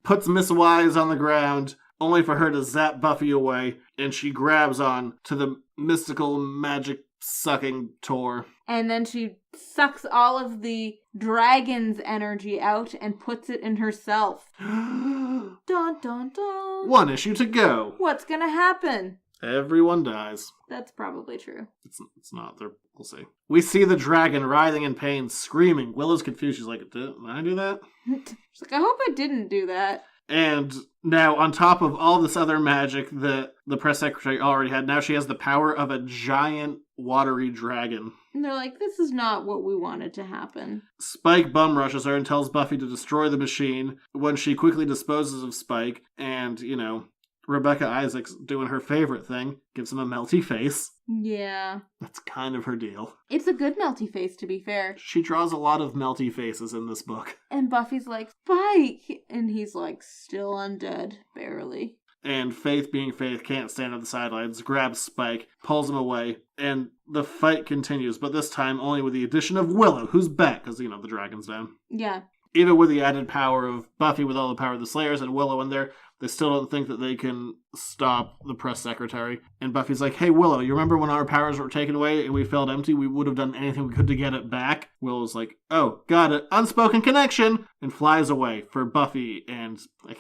Puts Miss Wise on the ground, only for her to zap Buffy away. And she grabs on to the mystical magic sucking Tor. And then she sucks all of the dragon's energy out and puts it in herself. Dun, dun, dun. One issue to go. What's gonna happen? Everyone dies. That's probably true. It's not. We'll see. We see the dragon writhing in pain, screaming. Willow's confused. She's like, did I do that? She's like, I hope I didn't do that. And now, on top of all this other magic that the press secretary already had, now she has the power of a giant watery dragon. And they're like, this is not what we wanted to happen. Spike bum rushes her and tells Buffy to destroy the machine when she quickly disposes of Spike. And, Rebecca Isaacs doing her favorite thing, gives him a melty face. Yeah. That's kind of her deal. It's a good melty face, to be fair. She draws a lot of melty faces in this book. And Buffy's like, Spike! And he's like, still undead, barely. And Faith, being Faith, can't stand on the sidelines, grabs Spike, pulls him away, and the fight continues, but this time only with the addition of Willow, who's back, because, the dragon's down. Yeah. Even with the added power of Buffy with all the power of the Slayers and Willow in there, they still don't think that they can stop the press secretary. And Buffy's like, hey, Willow, you remember when our powers were taken away and we felt empty? We would have done anything we could to get it back. Willow's like, oh, got it. Unspoken connection. And flies away for Buffy and, I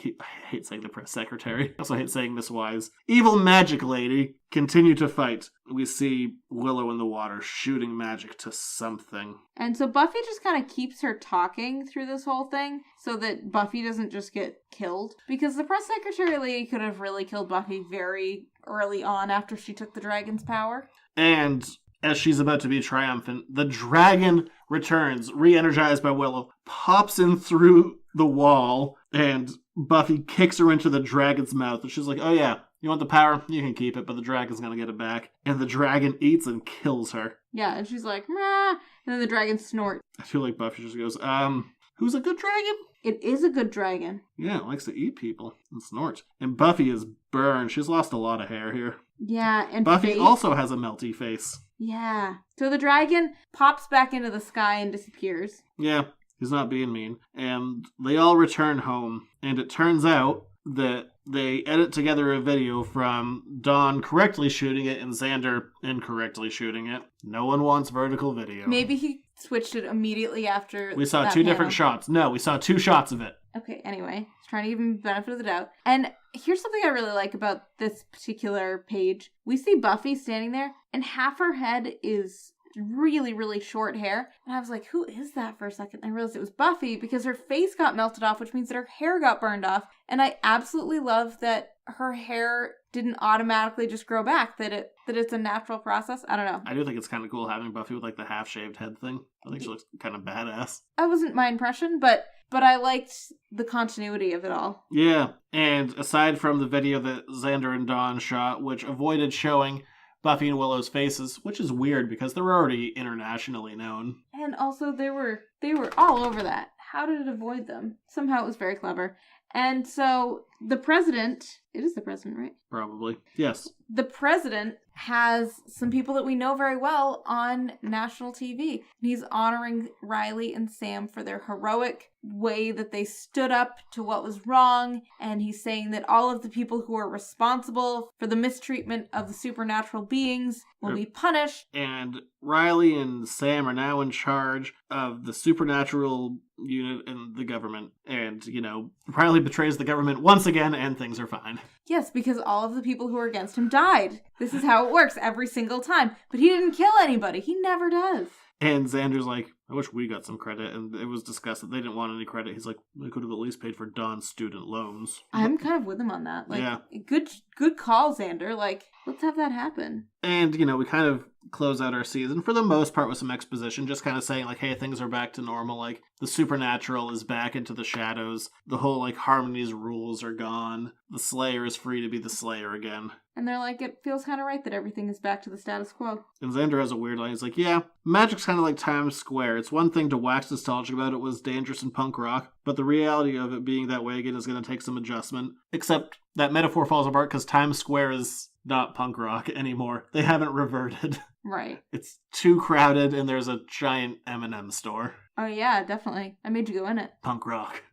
hate saying the press secretary. I also hate saying Miss Wise. Evil magic lady continue to fight. We see Willow in the water shooting magic to something. And so Buffy just kind of keeps her talking through this whole thing so that Buffy doesn't just get killed. Because the press secretary lady could have really killed Buffy very early on after she took the dragon's power. And as she's about to be triumphant, the dragon returns, re-energized by Willow, pops in through the wall, and Buffy kicks her into the dragon's mouth. And she's like, oh yeah, you want the power? You can keep it, but the dragon's gonna get it back. And the dragon eats and kills her. Yeah, and she's like, meh. And then the dragon snorts. I feel like Buffy just goes, who's a good dragon? It is a good dragon. Yeah, it likes to eat people and snort. And Buffy is burned. She's lost a lot of hair here. Yeah, and Buffy also has a melty face. Yeah. So the dragon pops back into the sky and disappears. Yeah, he's not being mean. And they all return home. And it turns out that they edit together a video from Dawn correctly shooting it and Xander incorrectly shooting it. No one wants vertical video. Maybe he switched it immediately after we saw two different shots. No, we saw 2 shots of it. Okay, anyway. Just trying to give him the benefit of the doubt. And here's something I really like about this particular page. We see Buffy standing there, and half her head is really, really short hair. And I was like, who is that for a second? And I realized it was Buffy because her face got melted off, which means that her hair got burned off. And I absolutely love that her hair didn't automatically just grow back, that it's a natural process. I don't know. I do think it's kind of cool having Buffy with like the half-shaved head thing. I think she looks kind of badass. That wasn't my impression, but I liked the continuity of it all. Yeah, and aside from the video that Xander and Dawn shot, which avoided showing Buffy and Willow's faces, which is weird because they're already internationally known. And also they were all over that. How did it avoid them? Somehow it was very clever. And so the president, it is the president, right? Probably. Yes. The president has some people that we know very well on national TV. He's honoring Riley and Sam for their heroic way that they stood up to what was wrong. And he's saying that all of the people who are responsible for the mistreatment of the supernatural beings will be punished. And Riley and Sam are now in charge of the supernatural unit in the government. And, Riley betrays the government once again and things are fine. Yes, because all of the people who were against him died. This is how it works every single time. But he didn't kill anybody. He never does. And Xander's like, I wish we got some credit. And it was discussed that they didn't want any credit. He's like, they could have at least paid for Dawn's student loans. I'm kind of with him on that. Yeah. Good call, Xander. Let's have that happen. And, we kind of close out our season, for the most part, with some exposition, just kind of saying, like, hey, things are back to normal. Like, the supernatural is back into the shadows. The whole, like, Harmony's rules are gone. The Slayer is free to be the Slayer again. And they're like, it feels kind of right that everything is back to the status quo. And Xander has a weird line. He's like, yeah, magic's kind of like Times Square. It's one thing to wax nostalgic about it was dangerous and punk rock, but the reality of it being that way again is going to take some adjustment. Except that metaphor falls apart because Times Square is not punk rock anymore. They haven't reverted. Right. It's too crowded and there's a giant M&M store. Oh yeah, definitely. I made you go in it. Punk rock.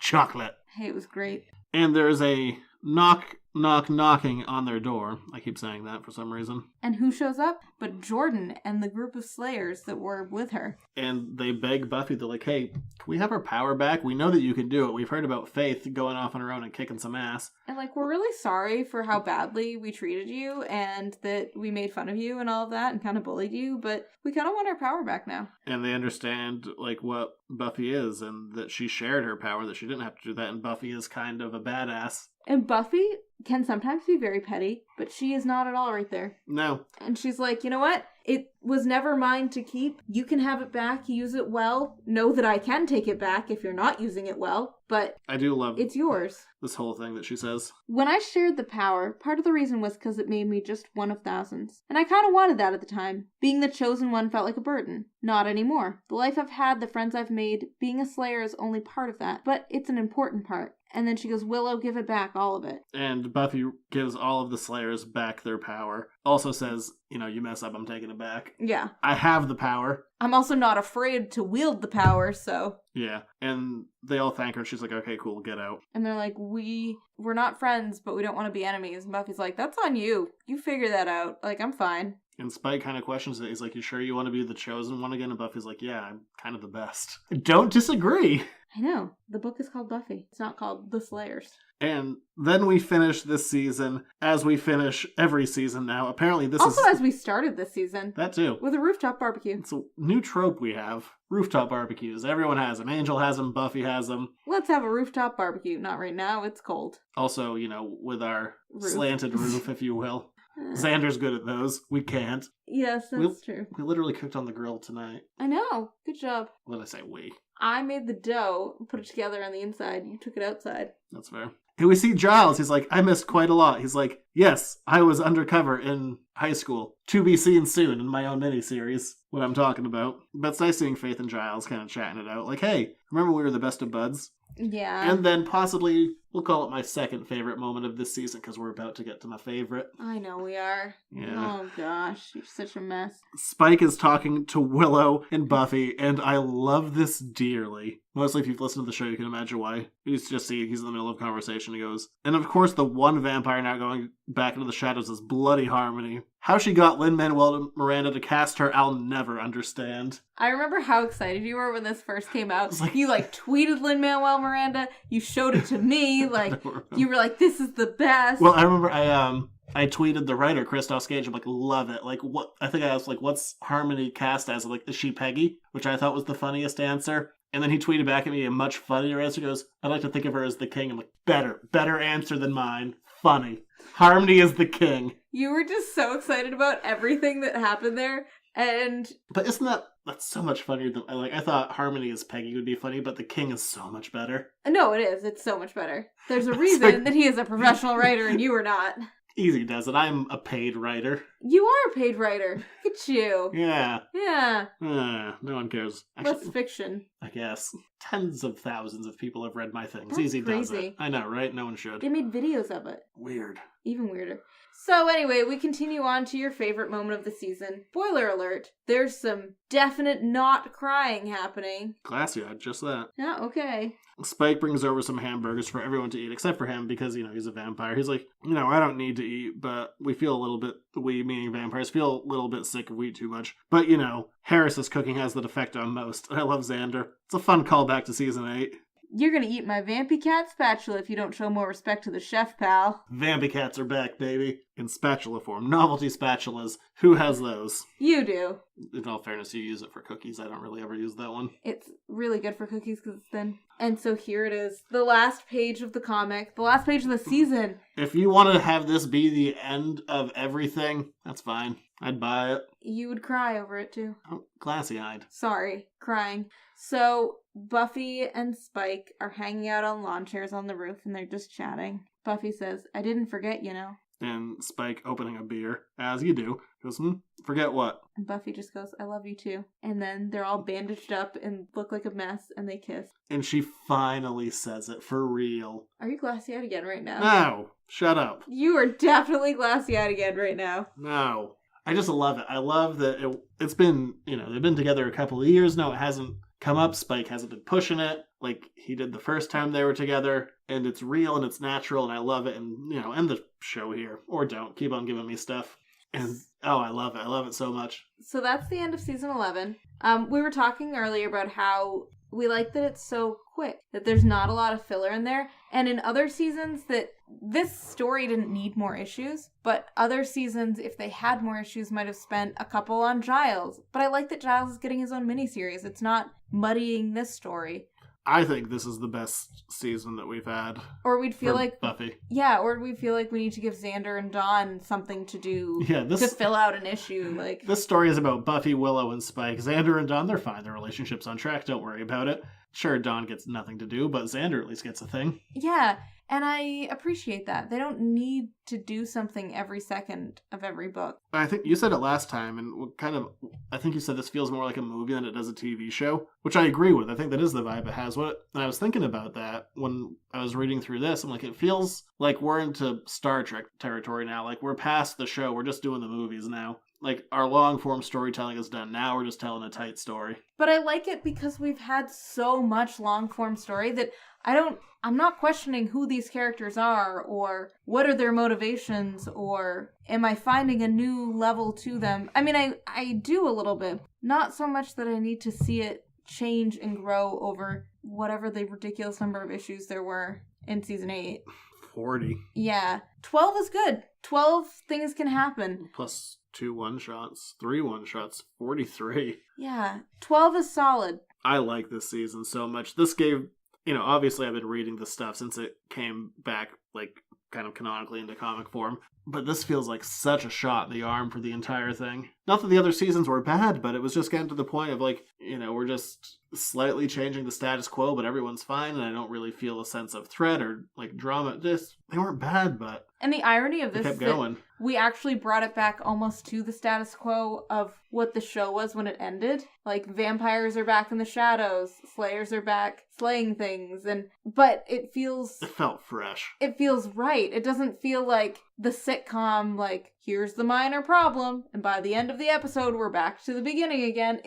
Chocolate. Hey, it was great. And there's a knocking on their door. I keep saying that for some reason. And who shows up? But Jordan and the group of Slayers that were with her. And they beg Buffy, they're like, hey, can we have our power back? We know that you can do it. We've heard about Faith going off on her own and kicking some ass. And like, we're really sorry for how badly we treated you and that we made fun of you and all of that and kind of bullied you, but we kind of want our power back now. And they understand, like, what Buffy is and that she shared her power, that she didn't have to do that, and Buffy is kind of a badass. And Buffy can sometimes be very petty, but she is not at all right there. No. And she's like, you know what? It was never mine to keep. You can have it back, use it well. Know that I can take it back if you're not using it well, but I do love it's yours. This whole thing that she says. When I shared the power, part of the reason was because it made me just one of thousands. And I kind of wanted that at the time. Being the chosen one felt like a burden. Not anymore. The life I've had, the friends I've made, being a Slayer is only part of that, but it's an important part. And then she goes, Willow, give it back, all of it. And Buffy gives all of the Slayers back their power. Also says, you know, you mess up, I'm taking it back. Yeah. I have the power. I'm also not afraid to wield the power, so... Yeah. And they all thank her. She's like, okay, cool, get out. And they're like, we're not friends, but we don't want to be enemies. And Buffy's like, that's on you. You figure that out. Like, I'm fine. And Spike kind of questions it. He's like, you sure you want to be the chosen one again? And Buffy's like, yeah, I'm kind of the best. Don't disagree. I know. The book is called Buffy. It's not called The Slayers. And then we finish this season, as we finish every season now. Apparently this also, as we started this season. That too. With a rooftop barbecue. It's a new trope we have. Rooftop barbecues. Everyone has them. Angel has them. Buffy has them. Let's have a rooftop barbecue. Not right now. It's cold. Also, you know, with our slanted roof, if you will. Xander's good at those. We can't. Yes, that's true. We literally cooked on the grill tonight. I know. Good job. What did I say, we? I made the dough, put it together on the inside. You took it outside. That's fair. And we see Giles. He's like, I missed quite a lot. He's like, yes, I was undercover in high school. To be seen soon in my own miniseries. What I'm talking about. But it's nice seeing Faith and Giles kind of chatting it out. Like, hey, remember we were the best of buds? Yeah. And then possibly, we'll call it my second favorite moment of this season because we're about to get to my favorite. I know we are. Yeah. Oh gosh, you're such a mess. Spike is talking to Willow and Buffy, and I love this dearly. Mostly if you've listened to the show, you can imagine why. He's in the middle of a conversation. He goes, and of course the one vampire now going back into the shadows is bloody Harmony. How she got Lin-Manuel Miranda to cast her, I'll never understand. I remember how excited you were when this first came out. You tweeted Lin-Manuel Miranda. You showed it to me. You were like, this is the best. Well, I remember I tweeted the writer, Christoph Gage. I'm like, love it. Like, what? I think I asked, like, what's Harmony cast as? Like, is she Peggy? Which I thought was the funniest answer. And then he tweeted back at me a much funnier answer. He goes, I'd like to think of her as the king. I'm like, better answer than mine. Funny. Harmony is the king. You were just so excited about everything that happened there. But isn't that's so much funnier than, I thought Harmony as Peggy would be funny, but the king is so much better. No, it is. It's so much better. There's a reason that he is a professional writer and you are not. Easy does it. I'm a paid writer. You are a paid writer. Look at you. Yeah. Yeah. No one cares. Actually, that's fiction. I guess. Tens of thousands of people have read my things. That's Easy crazy. does it. I know, right? No one should. They made videos of it. Weird. Even weirder. So anyway, we continue on to your favorite moment of the season. Spoiler alert. There's some definite not crying happening. Glassy-eyed, just that. Yeah, okay. Spike brings over some hamburgers for everyone to eat, except for him, because, he's a vampire. He's like, I don't need to eat, but we meaning vampires, feel a little bit sick if we eat too much. But, Harris's cooking has that effect on most. I love Xander. It's a fun callback to season 8. You're gonna eat my Vampy Cat spatula if you don't show more respect to the chef, pal. Vampy Cats are back, baby. In spatula form. Novelty spatulas. Who has those? You do. In all fairness, you use it for cookies. I don't really ever use that one. It's really good for cookies because it's thin. And so here it is. The last page of the comic. The last page of the season. If you want to have this be the end of everything, that's fine. I'd buy it. You would cry over it too. Oh, glassy-eyed. Sorry, crying. So Buffy and Spike are hanging out on lawn chairs on the roof and they're just chatting. Buffy says, I didn't forget, you know. And Spike, opening a beer, as you do, goes, forget what? And Buffy just goes, I love you too. And then they're all bandaged up and look like a mess and they kiss. And she finally says it, for real. Are you glassy-eyed again right now? No, shut up. You are definitely glassy-eyed again right now. No. I just love it. I love that it's been, they've been together a couple of years now. It hasn't come up. Spike hasn't been pushing it like he did the first time they were together. And it's real and it's natural and I love it. And, end the show here. Or don't. Keep on giving me stuff. And, I love it. I love it so much. So that's the end of season 11. We were talking earlier about how we like that it's so quick, that there's not a lot of filler in there. And in other seasons that this story didn't need more issues, but other seasons, if they had more issues, might have spent a couple on Giles. But I like that Giles is getting his own miniseries. It's not muddying this story. I think this is the best season that we've had. Or we'd feel like Buffy. Yeah, or we'd feel like we need to give Xander and Dawn something to do to fill out an issue. Like this story is about Buffy, Willow, and Spike. Xander and Dawn, they're fine. Their relationship's on track. Don't worry about it. Sure, Dawn gets nothing to do, but Xander at least gets a thing. Yeah, and I appreciate that. They don't need to do something every second of every book. I think you said it last time, and I think you said this feels more like a movie than it does a TV show, which I agree with. I think that is the vibe it has. And I was thinking about that when I was reading through this. I'm like, it feels like we're into Star Trek territory now. Like, we're past the show. We're just doing the movies now. Like, our long-form storytelling is done. Now we're just telling a tight story. But I like it because we've had so much long-form story that I'm not questioning who these characters are, or what are their motivations, or am I finding a new level to them? I mean, I do a little bit. Not so much that I need to see it change and grow over whatever the ridiculous number of issues there were in season 8. 40. Yeah. 12 is good. 12 things can happen. Plus 2 one-shots, 3 one-shots, 43. Yeah. 12 is solid. I like this season so much. This gave, obviously I've been reading this stuff since it came back, like, kind of canonically into comic form. But this feels like such a shot in the arm for the entire thing. Not that the other seasons were bad, but it was just getting to the point of, like, we're just slightly changing the status quo, but everyone's fine, and I don't really feel a sense of threat or, like, drama. They weren't bad, but... And the irony of this is that we actually brought it back almost to the status quo of what the show was when it ended. Like, vampires are back in the shadows, slayers are back slaying things, but it felt fresh. It feels right. It doesn't feel like the sitcom, like, here's the minor problem, and by the end of the episode, we're back to the beginning again.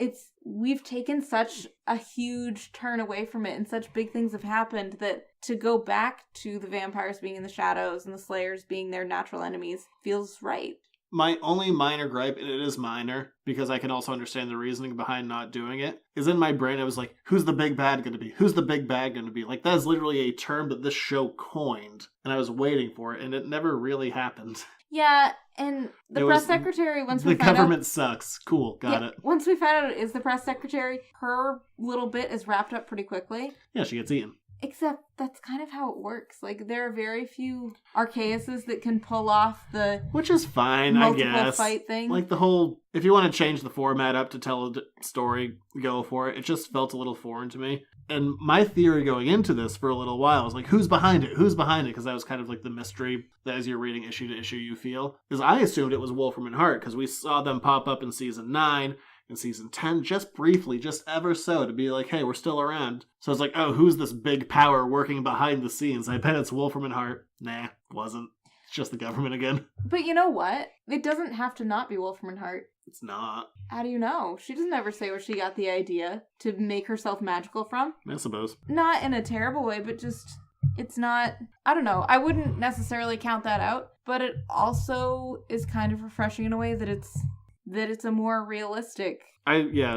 We've taken such a huge turn away from it, and such big things have happened that to go back to the vampires being in the shadows and the slayers being their natural enemies feels right. My only minor gripe, and it is minor, because I can also understand the reasoning behind not doing it, is in my brain I was like, who's the big bad going to be? Who's the big bad going to be? Like, that is literally a term that this show coined, and I was waiting for it, and it never really happened. Yeah, and the press secretary, once we find out... The government sucks. Cool, got it. Once we find out it is the press secretary, her little bit is wrapped up pretty quickly. Yeah, she gets eaten. Except that's kind of how it works. Like, there are very few Archeuses that can pull off the... Which is fine, I guess. Multiple fight thing. Like, the whole... If you want to change the format up to tell a story, go for it. It just felt a little foreign to me. And my theory going into this for a little while was like, who's behind it? Who's behind it? Because that was kind of like the mystery that as you're reading issue to issue you feel. Because I assumed it was Wolfram and Hart, because we saw them pop up in season 9... in season 10, just briefly, just ever so, to be like, hey, we're still around. So it's like, oh, who's this big power working behind the scenes? I bet it's Wolfram and Hart. Nah, wasn't. It's just the government again. But you know what? It doesn't have to not be Wolfram and Hart. It's not. How do you know? She doesn't ever say where she got the idea to make herself magical from. I suppose. Not in a terrible way, but just... It's not... I don't know. I wouldn't necessarily count that out, but it also is kind of refreshing in a way that it's that it's a more realistic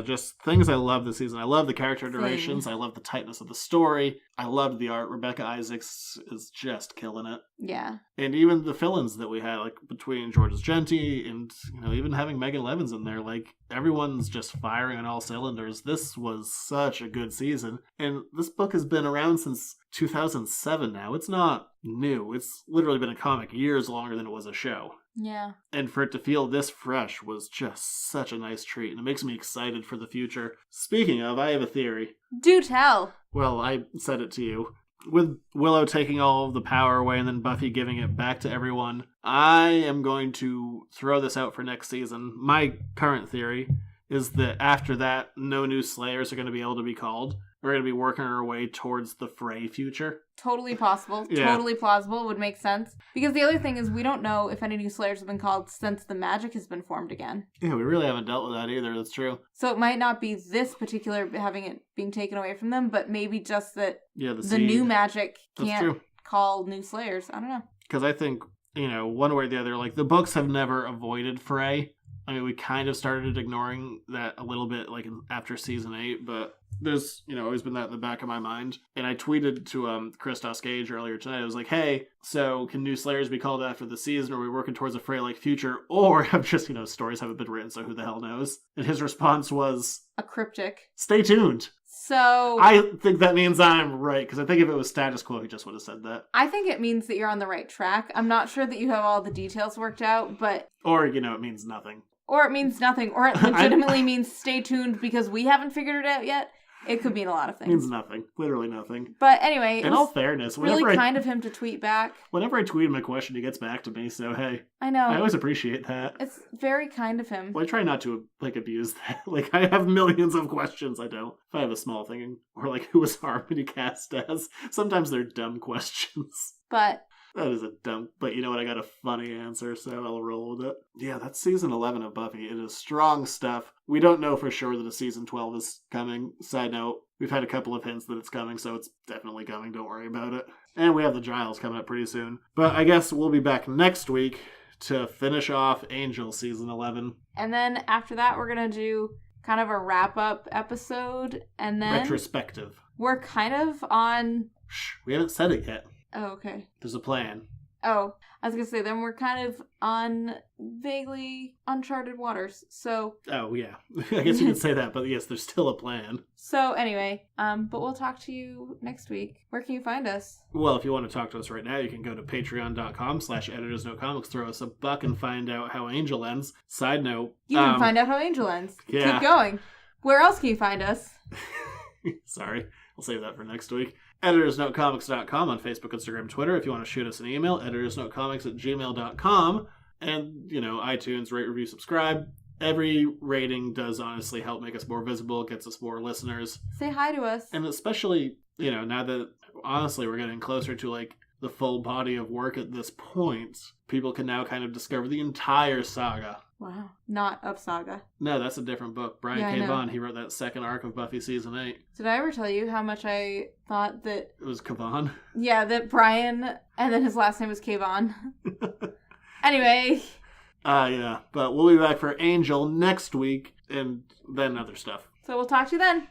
just things I love this season. I love the character iterations. I love the tightness of the story. I loved the art. Rebecca Isaacs is just killing it. Yeah. And even the fill-ins that we had, like between Georges Genti and, even having Megan Levins in there, like everyone's just firing on all cylinders. This was such a good season. And this book has been around since 2007 now. It's not new. It's literally been a comic years longer than it was a show. Yeah. And for it to feel this fresh was just such a nice treat, and it makes me excited for the future. Speaking of, I have a theory. Do tell. Well, I said it to you. With Willow taking all of the power away and then Buffy giving it back to everyone, I am going to throw this out for next season. My current theory is that after that, no new Slayers are going to be able to be called. We're going to be working our way towards the Frey future. Totally possible. Yeah. Totally plausible. Would make sense. Because the other thing is we don't know if any new Slayers have been called since the magic has been formed again. Yeah, we really haven't dealt with that either. That's true. So it might not be this particular having it being taken away from them, but maybe just that the new magic can't call new Slayers. I don't know. Because I think, one way or the other, like the books have never avoided Frey. I mean, we kind of started ignoring that a little bit, like after season 8, but there's, always been that in the back of my mind. And I tweeted to Christos Gage earlier tonight. I was like, hey, so can new Slayers be called after the season? Or are we working towards a Frey-like future? Or have just, stories haven't been written, so who the hell knows? And his response was... a cryptic. Stay tuned. So... I think that means I'm right, because I think if it was status quo, he just would have said that. I think it means that you're on the right track. I'm not sure that you have all the details worked out, but... Or, it means nothing. Or it means nothing. Or it legitimately means stay tuned because we haven't figured it out yet. It could mean a lot of things. It means nothing. Literally nothing. But anyway, in all fairness, really kind of him to tweet back. Whenever I tweet him a question, he gets back to me. So, hey. I know. I always appreciate that. It's very kind of him. Well, I try not to, abuse that. I have millions of questions. I don't. If I have a small thing, or who was Harmony cast as? Sometimes they're dumb questions. But... that is a dumb, but you know what? I got a funny answer, so I'll roll with it. Yeah, that's season 11 of Buffy. It is strong stuff. We don't know for sure that a season 12 is coming. Side note, we've had a couple of hints that it's coming, so it's definitely coming. Don't worry about it. And we have the Giles coming up pretty soon. But I guess we'll be back next week to finish off Angel season 11. And then after that, we're going to do kind of a wrap-up episode, and then... retrospective. We're kind of on... Shh, we haven't said it yet. Oh, okay. There's a plan. Oh, I was going to say, then we're kind of on vaguely uncharted waters, so... Oh, yeah. I guess you could say that, but yes, there's still a plan. So, anyway, but we'll talk to you next week. Where can you find us? Well, if you want to talk to us right now, you can go to patreon.com/editorsnotcomics, throw us $1 and find out how Angel ends. Side note... you can find out how Angel ends. Yeah. Keep going. Where else can you find us? Sorry. I'll save that for next week. editorsnotecomics.com on Facebook, Instagram, Twitter. If you want to shoot us an email, editorsnotecomics@gmail.com. And, iTunes, rate, review, subscribe. Every rating does honestly help make us more visible, gets us more listeners. Say hi to us. And especially, now that, honestly, we're getting closer to, the full body of work at this point, people can now kind of discover the entire saga. Wow. Not of Saga. No, that's a different book. Brian K. Vaughan, he wrote that second arc of Buffy Season 8. Did I ever tell you how much I thought that... it was Kavan? Yeah, that Brian, and then his last name was K. Vaughan. Anyway. Yeah. But we'll be back for Angel next week, and then other stuff. So we'll talk to you then.